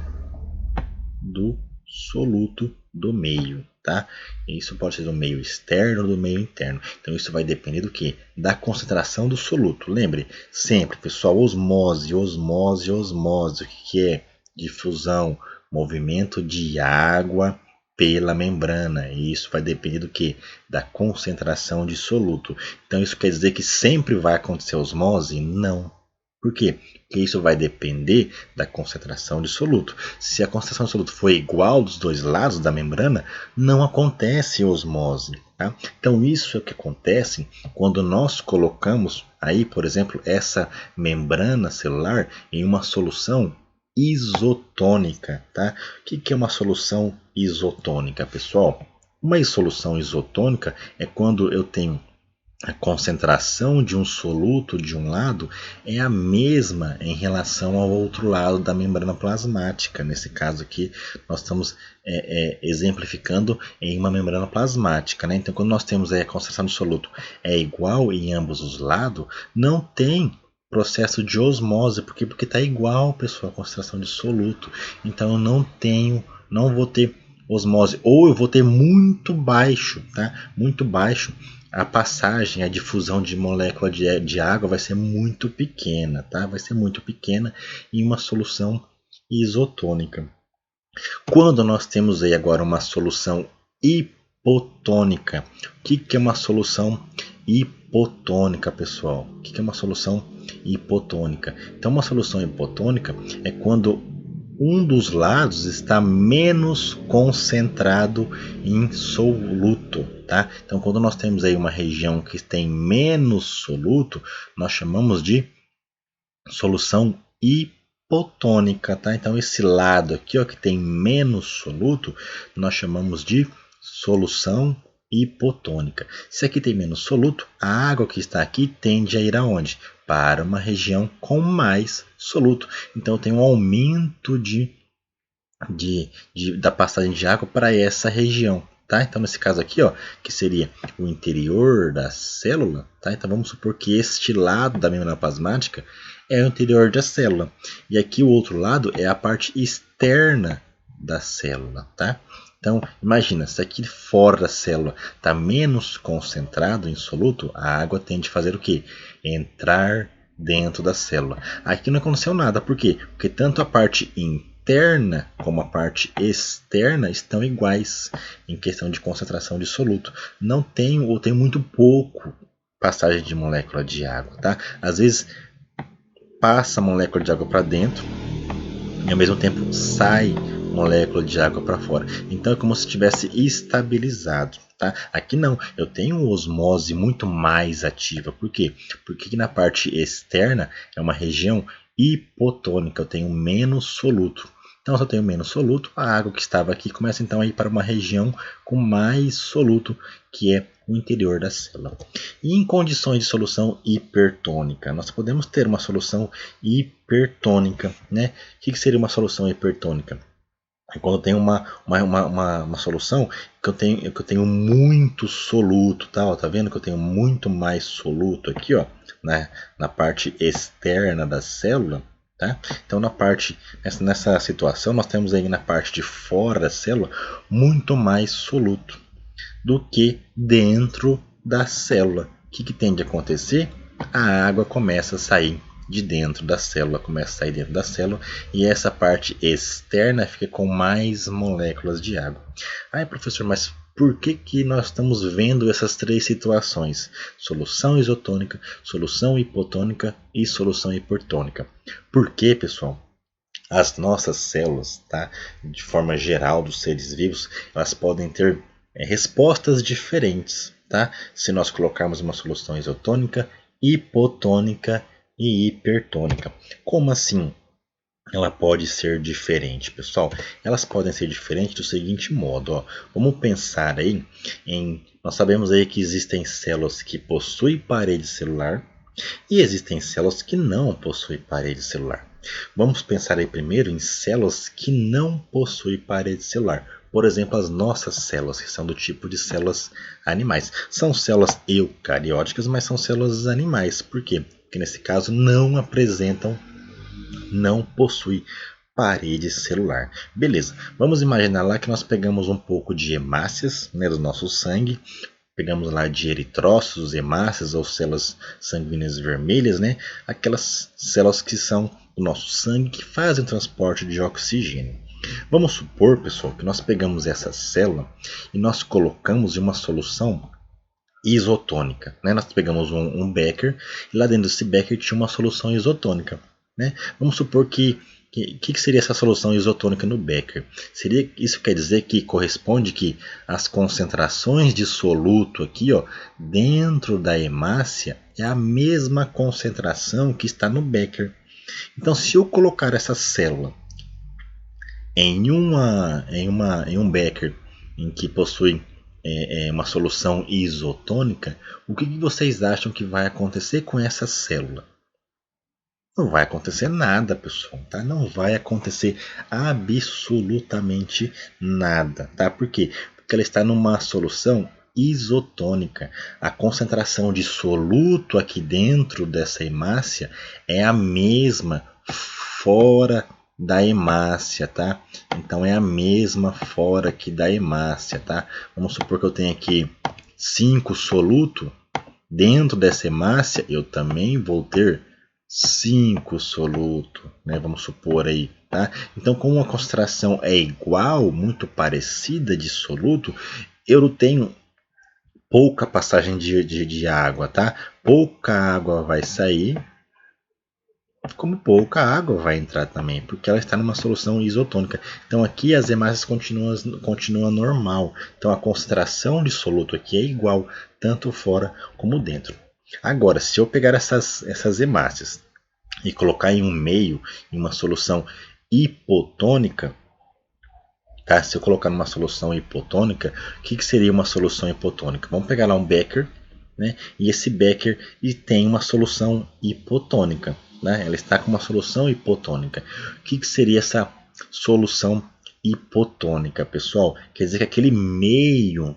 do soluto do meio, tá? Isso pode ser do meio externo ou do meio interno. Então isso vai depender do que? Da concentração do soluto. Lembre sempre, pessoal, osmose, osmose, osmose. O que é? Difusão, movimento de água pela membrana. E isso vai depender do que? Da concentração de soluto. Então isso quer dizer que sempre vai acontecer osmose? Não. Por quê? Porque isso vai depender da concentração de soluto. Se a concentração de soluto for igual dos dois lados da membrana, não acontece osmose. Tá? Então isso é o que acontece quando nós colocamos aí, por exemplo, essa membrana celular em uma solução isotônica. Tá? O que é uma solução isotônica, pessoal? Uma solução isotônica é quando eu tenho a concentração de um soluto de um lado é a mesma em relação ao outro lado da membrana plasmática. Nesse caso aqui, nós estamos exemplificando em uma membrana plasmática, né? Então, quando nós temos aí a concentração do soluto é igual em ambos os lados, não tem processo de osmose, porque está igual, pessoal, a concentração de soluto. Então, eu não vou ter osmose, ou eu vou ter muito baixo, tá? Muito baixo. A passagem, a difusão de molécula de água vai ser muito pequena, tá? Vai ser muito pequena em uma solução isotônica. Quando nós temos aí agora uma solução hipotônica, o que é uma solução hipotônica, pessoal? O que é uma solução hipotônica? Então, uma solução hipotônica é quando um dos lados está menos concentrado em soluto, tá? Então, quando nós temos aí uma região que tem menos soluto, nós chamamos de solução hipotônica, tá? Então, esse lado aqui, ó, que tem menos soluto, nós chamamos de solução hipotônica. Se aqui tem menos soluto, a água que está aqui tende a ir aonde? Para uma região com mais soluto. Então tem um aumento da passagem de água para essa região. Tá? Então nesse caso aqui, ó, que seria o interior da célula, tá? Então vamos supor que este lado da membrana plasmática é o interior da célula. E aqui o outro lado é a parte externa da célula. Tá? Então, imagina, se aqui fora da célula está menos concentrado em soluto, a água tende a fazer o quê? Entrar dentro da célula. Aqui não aconteceu nada, por quê? Porque tanto a parte interna como a parte externa estão iguais em questão de concentração de soluto. Não tem ou tem muito pouco passagem de molécula de água. Tá? Às vezes passa a molécula de água para dentro e ao mesmo tempo sai molécula de água para fora. Então é como se tivesse estabilizado. Tá? Aqui não, eu tenho osmose muito mais ativa. Por quê? Porque aqui na parte externa é uma região hipotônica, eu tenho menos soluto. Então, se eu tenho menos soluto, a água que estava aqui começa então a ir para uma região com mais soluto, que é o interior da célula. E em condições de solução hipertônica, nós podemos ter uma solução hipertônica. Né? O que seria uma solução hipertônica? É quando eu tenho uma solução que eu tenho muito soluto, tá vendo que eu tenho muito mais soluto aqui, ó, na parte externa da célula. Tá? Então nessa situação nós temos aí na parte de fora da célula muito mais soluto do que dentro da célula. O que tende a acontecer? A água começa a sair de dentro da célula, e essa parte externa fica com mais moléculas de água. Ai, professor, mas por que nós estamos vendo essas três situações? Solução isotônica, solução hipotônica e solução hipertônica. Por quê, pessoal? As nossas células, tá? De forma geral dos seres vivos, elas podem ter respostas diferentes, tá? Se nós colocarmos uma solução isotônica, hipotônica e hipertônica. Como assim? Ela pode ser diferente, pessoal. Elas podem ser diferentes do seguinte modo, ó. Vamos pensar aí nós sabemos aí que existem células que possuem parede celular e existem células que não possuem parede celular. Vamos pensar aí primeiro em células que não possuem parede celular. Por exemplo, as nossas células, que são do tipo de células animais. São células eucarióticas, mas são células animais. Por quê? Porque nesse caso não possuem parede celular. Beleza, vamos imaginar lá que nós pegamos um pouco de hemácias, né, do nosso sangue. Pegamos lá de eritrócitos, hemácias ou células sanguíneas vermelhas, né? Aquelas células que são do nosso sangue que fazem o transporte de oxigênio. Vamos supor, pessoal, que nós pegamos essa célula e nós colocamos em uma solução isotônica. Né? Nós pegamos um becker e lá dentro desse becker tinha uma solução isotônica. Né? Vamos supor que seria essa solução isotônica no becker? Isso quer dizer que corresponde que as concentrações de soluto aqui, ó, dentro da hemácia é a mesma concentração que está no becker. Então, se eu colocar essa célula em um becker em que possui uma solução isotônica, o que vocês acham que vai acontecer com essa célula? Não vai acontecer nada, pessoal, tá? Não vai acontecer absolutamente nada, tá? Por quê? Porque ela está numa solução isotônica. A concentração de soluto aqui dentro dessa hemácia é a mesma fora da hemácia, tá? Então é a mesma fora aqui da hemácia, tá? Vamos supor que eu tenho aqui 5 soluto. Dentro dessa hemácia eu também vou ter 5 soluto, né? Vamos supor aí, tá? Então, como a concentração é igual, muito parecida de soluto, eu tenho pouca passagem de água, tá? Pouca água vai sair, como pouca água vai entrar também, porque ela está numa solução isotônica. Então, aqui as hemácias continuam normal. Então, a concentração de soluto aqui é igual, tanto fora como dentro. Agora, se eu pegar essas hemácias e colocar em um meio, em uma solução hipotônica, tá? Se eu colocar numa solução hipotônica, o que seria uma solução hipotônica? Vamos pegar lá um becker, né? E esse becker tem uma solução hipotônica, né? Ela está com uma solução hipotônica. O que seria essa solução hipotônica, pessoal? Quer dizer que aquele meio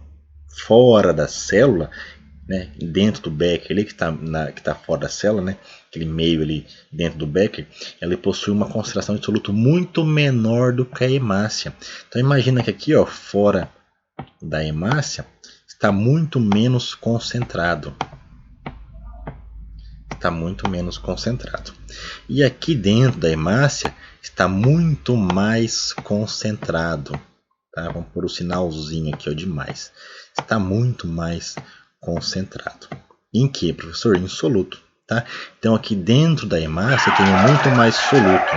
fora da célula, né, dentro do becker, ele que está fora da célula, né, aquele meio ali dentro do becker, ele possui uma concentração de soluto muito menor do que a hemácia. Então imagina que aqui, ó, fora da hemácia está muito menos concentrado. Está muito menos concentrado. E aqui dentro da hemácia está muito mais concentrado. Tá? Vamos pôr o sinalzinho aqui, ó, de mais. Está muito mais concentrado. Em que, professor? Em soluto. Tá? Então aqui dentro da hemácia eu tenho muito mais soluto.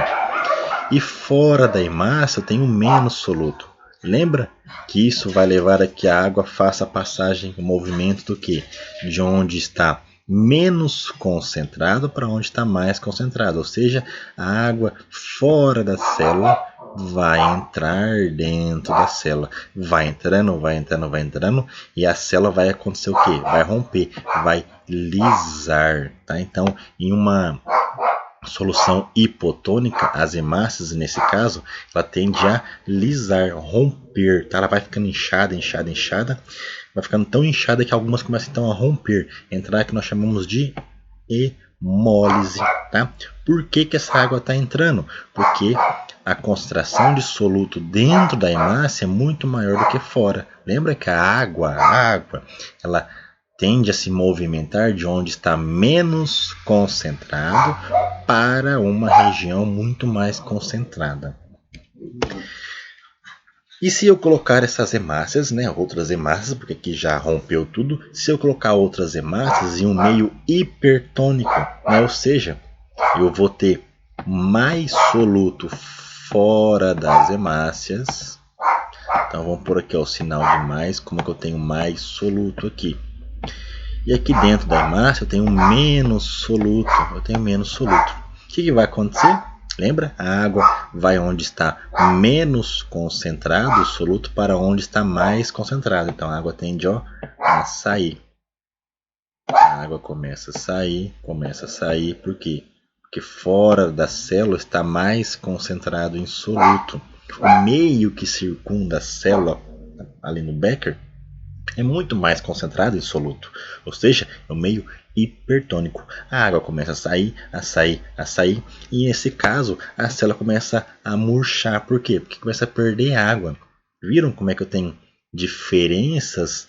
E fora da hemácia eu tenho menos soluto. Lembra que isso vai levar a que a água faça a passagem, o movimento do que? De onde está menos concentrado para onde está mais concentrado. Ou seja, a água fora da célula vai entrar dentro da célula. Vai entrando, vai entrando, vai entrando. E a célula vai acontecer o quê? Vai romper, vai lisar. Tá? Então, em uma solução hipotônica, as hemácias, nesse caso, ela tende a lisar, romper, tá? Ela vai ficando inchada, inchada, inchada, vai ficando tão inchada que algumas começam então a romper, entrar que nós chamamos de hemólise, tá? Por que que essa água está entrando? Porque a concentração de soluto dentro da hemácia é muito maior do que fora. Lembra que a água, ela tende a se movimentar de onde está menos concentrado para uma região muito mais concentrada. E se eu colocar essas hemácias, né, outras hemácias, porque aqui já rompeu tudo, se eu colocar outras hemácias em um meio hipertônico, né, ou seja, eu vou ter mais soluto fora das hemácias. Então vamos por aqui ó, o sinal de mais, como é que eu tenho mais soluto aqui. E aqui dentro da hemácia eu tenho menos soluto, O que vai acontecer? Lembra? A água vai onde está menos concentrado o soluto para onde está mais concentrado. Então a água tende a sair. A água começa a sair, por quê? Porque fora da célula está mais concentrado em soluto. O meio que circunda a célula ali no becker é muito mais concentrado em soluto, ou seja, é um meio hipertônico. A água começa a sair, e nesse caso a célula começa a murchar. Por quê? Porque começa a perder água. Viram como é que eu tenho diferenças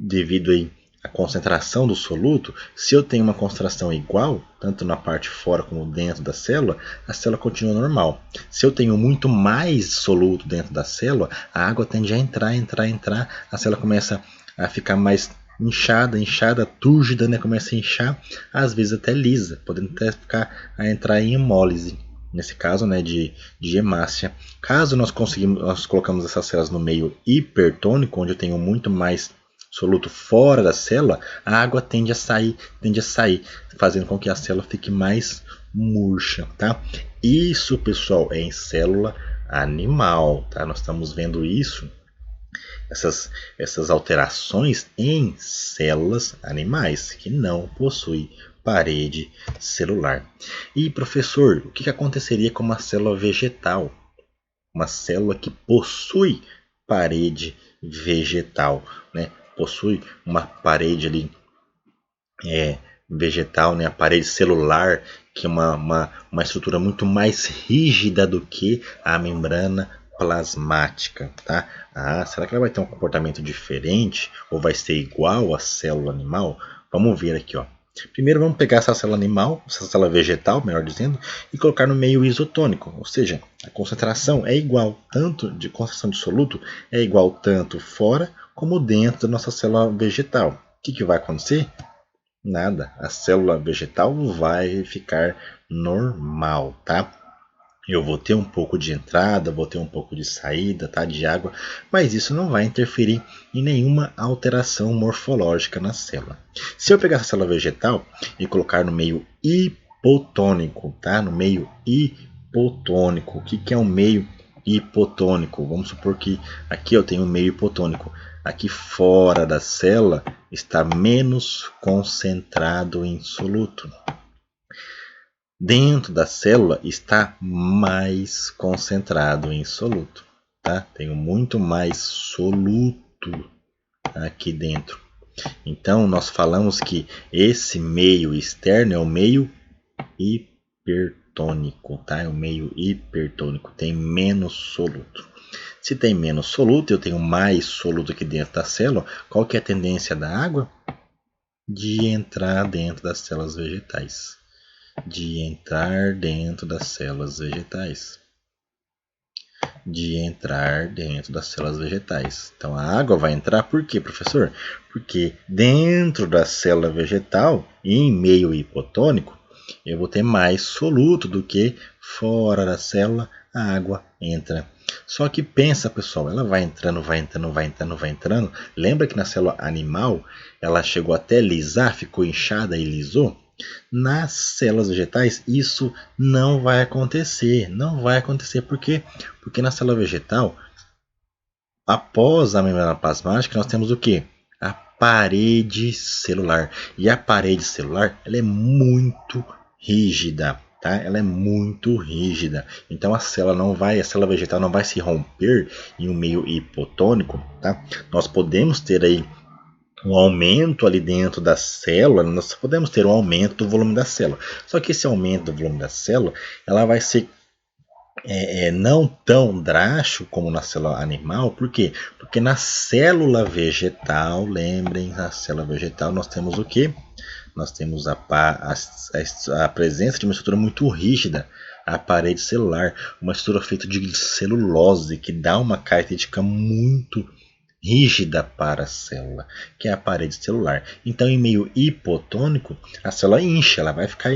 devido aí à concentração do soluto? Se eu tenho uma concentração igual, tanto na parte fora como dentro da célula, a célula continua normal. Se eu tenho muito mais soluto dentro da célula, a água tende a entrar, a célula começa a ficar mais inchada, túrgida, né? Começa a inchar, às vezes até lisa, podendo até entrar em hemólise. Nesse caso, né, de hemácia. Caso nós colocamos essas células no meio hipertônico, onde eu tenho muito mais soluto fora da célula, a água tende a sair, fazendo com que a célula fique mais murcha, tá? Isso, pessoal, é em célula animal, tá? Nós estamos vendo isso, essas alterações em células animais que não possuem parede celular. E professor, o que aconteceria com uma célula vegetal? Uma célula que possui parede vegetal, né? Possui uma parede ali vegetal, né? A parede celular, que é uma estrutura muito mais rígida do que a membrana plasmática, tá? Será que ela vai ter um comportamento diferente ou vai ser igual à célula animal? Vamos ver aqui, ó. Primeiro vamos pegar essa célula animal, essa célula vegetal, melhor dizendo, e colocar no meio isotônico, ou seja, a concentração é igual, tanto de concentração de soluto é igual tanto fora como dentro da nossa célula vegetal. O que vai acontecer? Nada, a célula vegetal vai ficar normal, tá? Eu vou ter um pouco de entrada, vou ter um pouco de saída, tá, de água, mas isso não vai interferir em nenhuma alteração morfológica na célula. Se eu pegar essa célula vegetal e colocar no meio hipotônico, tá? No meio hipotônico. O que é um meio hipotônico? Vamos supor que aqui eu tenho um meio hipotônico. Aqui fora da célula está menos concentrado em soluto. Dentro da célula está mais concentrado em soluto, tá? Tenho muito mais soluto aqui dentro. Então nós falamos que esse meio externo é o meio hipertônico, tá? É o meio hipertônico, tem menos soluto. Se tem menos soluto, eu tenho mais soluto aqui dentro da célula. Qual que é a tendência da água? De entrar dentro das células vegetais. De entrar dentro das células vegetais. Então a água vai entrar por quê, professor? Porque dentro da célula vegetal, em meio hipotônico, eu vou ter mais soluto do que fora da célula, a água entra. Só que pensa, pessoal, ela vai entrando, vai entrando, vai entrando, vai entrando. Lembra que na célula animal ela chegou até lisar, ficou inchada e lisou? Nas células vegetais isso não vai acontecer. Não vai acontecer. Por quê? Porque na célula vegetal, após a membrana plasmática, nós temos o quê? A parede celular. E a parede celular ela é muito rígida. Tá? Ela é muito rígida. Então a célula vegetal não vai se romper em um meio hipotônico. Tá? Nós podemos ter aí um aumento ali dentro da célula, nós podemos ter um aumento do volume da célula. Só que esse aumento do volume da célula, ela vai ser não tão drástico como na célula animal. Por quê? Porque na célula vegetal, lembrem, na célula vegetal nós temos o quê? Nós temos a presença de uma estrutura muito rígida, a parede celular, uma estrutura feita de celulose, que dá uma característica muito rígida para a célula, que é a parede celular. Então, em meio hipotônico, a célula incha, ela vai ficar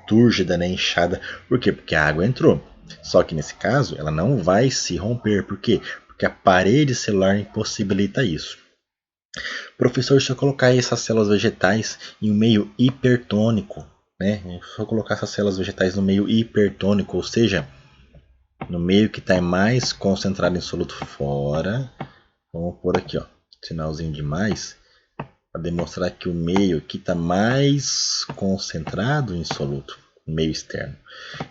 túrgida, né, inchada. Por quê? Porque a água entrou. Só que nesse caso, ela não vai se romper. Por quê? Porque a parede celular impossibilita isso. Professor, se eu colocar essas células vegetais em um meio hipertônico, né? Se eu colocar essas células vegetais no meio hipertônico, ou seja, no meio que está mais concentrado em soluto fora, vamos pôr aqui, ó, sinalzinho de mais, para demonstrar que o meio aqui está mais concentrado em soluto, meio externo.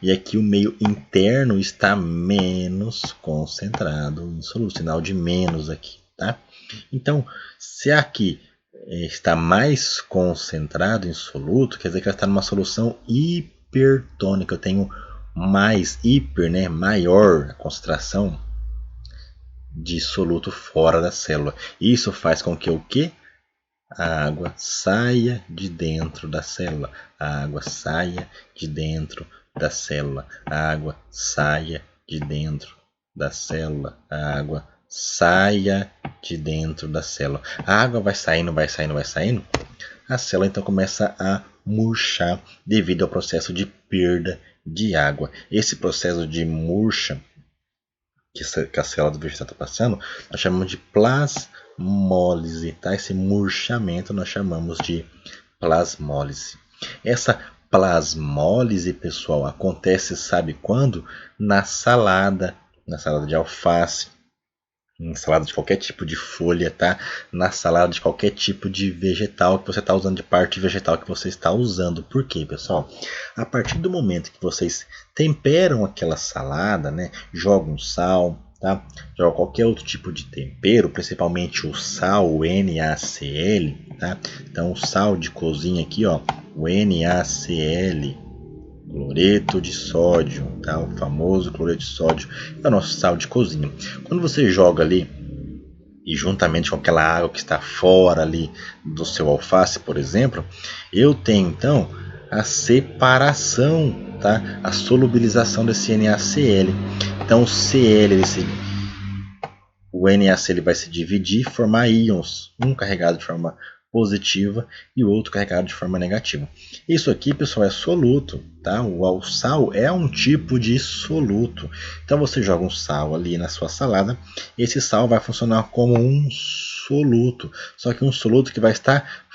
E aqui o meio interno está menos concentrado em soluto, sinal de menos aqui, tá? Então, se aqui está mais concentrado em soluto, quer dizer que ela está numa solução hipertônica. Eu tenho mais hiper, né, maior a concentração de soluto fora da célula. Isso faz com que o quê? A água saia de dentro da célula. A água saia de dentro da célula. A água saia de dentro da célula. A água saia de dentro da célula. A água vai saindo, vai saindo, vai saindo. A célula então começa a murchar devido ao processo de perda de água. Esse processo de murcha que a célula do vegetal está passando, nós chamamos de plasmólise, tá? Esse murchamento nós chamamos de plasmólise. Essa plasmólise, pessoal, acontece, sabe quando? Na salada de alface, em salada de qualquer tipo de folha, tá? Na salada de qualquer tipo de vegetal que você está usando, de parte vegetal que você está usando. Por quê, pessoal? A partir do momento que vocês temperam aquela salada, né? Jogam sal, tá? Jogam qualquer outro tipo de tempero, principalmente o sal, o NaCl, tá? Então o sal de cozinha aqui, ó, o NaCl, cloreto de sódio, tá? O famoso cloreto de sódio é o nosso sal de cozinha. Quando você joga ali e juntamente com aquela água que está fora ali do seu alface, por exemplo, eu tenho então a separação, tá? A solubilização desse NaCl. Então o NaCl vai se dividir e formar íons, um carregado de forma positiva e o outro carregado de forma negativa. Isso aqui, pessoal, é soluto, tá? O sal é um tipo de soluto. Então você joga um sal ali na sua salada, esse sal vai funcionar como um soluto, só que um soluto que vai estar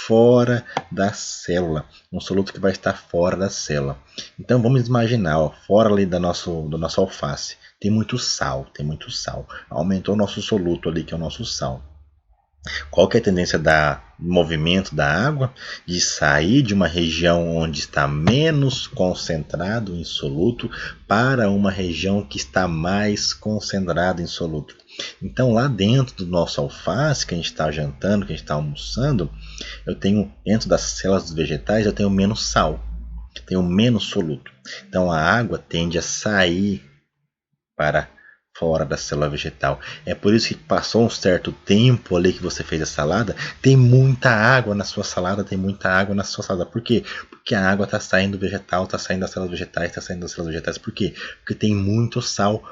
fora da célula, um soluto que vai estar fora da célula. Então vamos imaginar, ó, fora ali do nosso alface, tem muito sal, aumentou o nosso soluto ali, que é o nosso sal. Qual que é a tendência do movimento da água? De sair de uma região onde está menos concentrado em soluto para uma região que está mais concentrado em soluto. Então, lá dentro do nosso alface, que a gente está jantando, que a gente está almoçando, eu tenho, dentro das células dos vegetais, eu tenho menos sal, tenho menos soluto. Então, a água tende a sair para fora da célula vegetal. É por isso que passou um certo tempo ali que você fez a salada, tem muita água na sua salada, Por quê? Porque que a água está saindo do vegetal, está saindo das células vegetais, está saindo das células vegetais. Por quê? Porque tem muito sal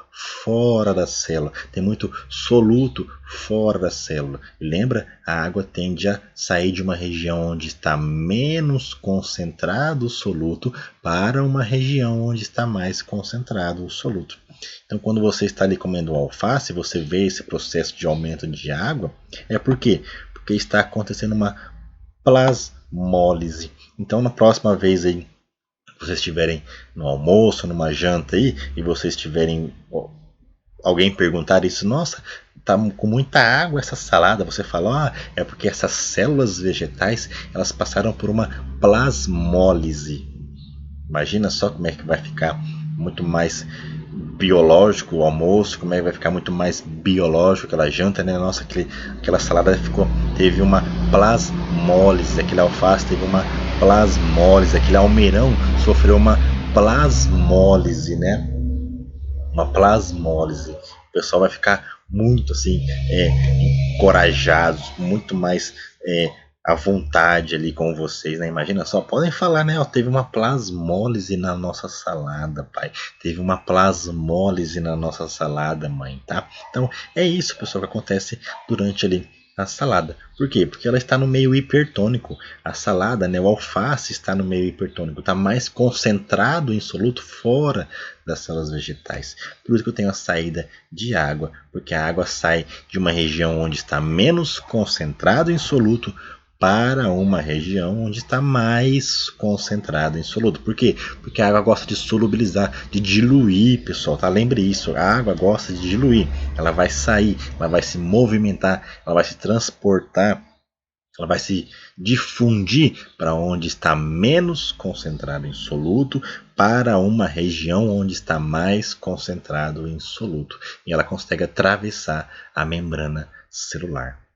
fora da célula, tem muito soluto fora da célula. E lembra? A água tende a sair de uma região onde está menos concentrado o soluto para uma região onde está mais concentrado o soluto. Então, quando você está ali comendo alface, você vê esse processo de aumento de água, é por quê? Porque está acontecendo uma plasmólise. Então, na próxima vez aí, vocês estiverem no almoço, numa janta aí, e vocês tiverem alguém perguntar isso, nossa, tá com muita água essa salada, você fala, é porque essas células vegetais, elas passaram por uma plasmólise. Imagina só como é que vai ficar muito mais biológico o almoço, como é que vai ficar muito mais biológico aquela janta, né? Nossa, aquela salada teve uma plasmólise, aquele alface teve uma plasmólise, aquele almeirão sofreu uma plasmólise, né? Uma plasmólise. O pessoal vai ficar muito assim, encorajado, muito mais à vontade ali com vocês, né? Imagina só, podem falar, né? Teve uma plasmólise na nossa salada, pai. Teve uma plasmólise na nossa salada, mãe, tá? Então é isso, pessoal, que acontece durante ali a salada. Por quê? Porque ela está no meio hipertônico. A salada, né, o alface está no meio hipertônico, está mais concentrado em soluto fora das células vegetais. Por isso que eu tenho a saída de água, porque a água sai de uma região onde está menos concentrado em soluto para uma região onde está mais concentrado em soluto. Por quê? Porque a água gosta de solubilizar, de diluir, pessoal, tá? Lembre isso, a água gosta de diluir. Ela vai sair, ela vai se movimentar, ela vai se transportar, ela vai se difundir para onde está menos concentrado em soluto, para uma região onde está mais concentrado em soluto. E ela consegue atravessar a membrana celular.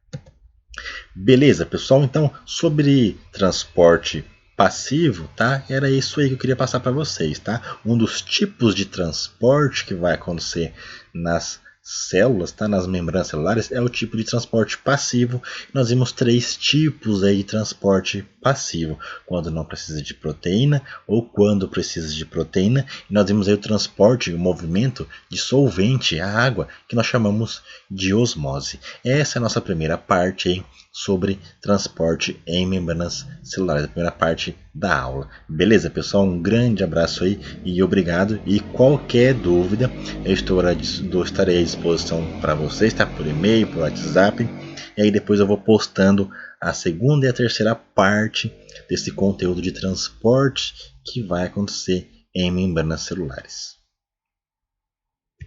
Beleza, pessoal? Então, sobre transporte passivo, tá? Era isso aí que eu queria passar para vocês, tá? Um dos tipos de transporte que vai acontecer nas células, tá? Nas membranas celulares, é o tipo de transporte passivo. Nós vimos 3 tipos aí de transporte passivo: quando não precisa de proteína ou quando precisa de proteína. E nós vimos aí o transporte, o movimento de solvente, a água, que nós chamamos de osmose. Essa é a nossa primeira parte aí sobre transporte em membranas celulares, a primeira parte da aula. Beleza, pessoal? Um grande abraço aí e obrigado. E qualquer dúvida, eu estarei à disposição para vocês, tá? Por e-mail, por WhatsApp. E aí depois eu vou postando a segunda e a terceira parte desse conteúdo de transporte que vai acontecer em membranas celulares.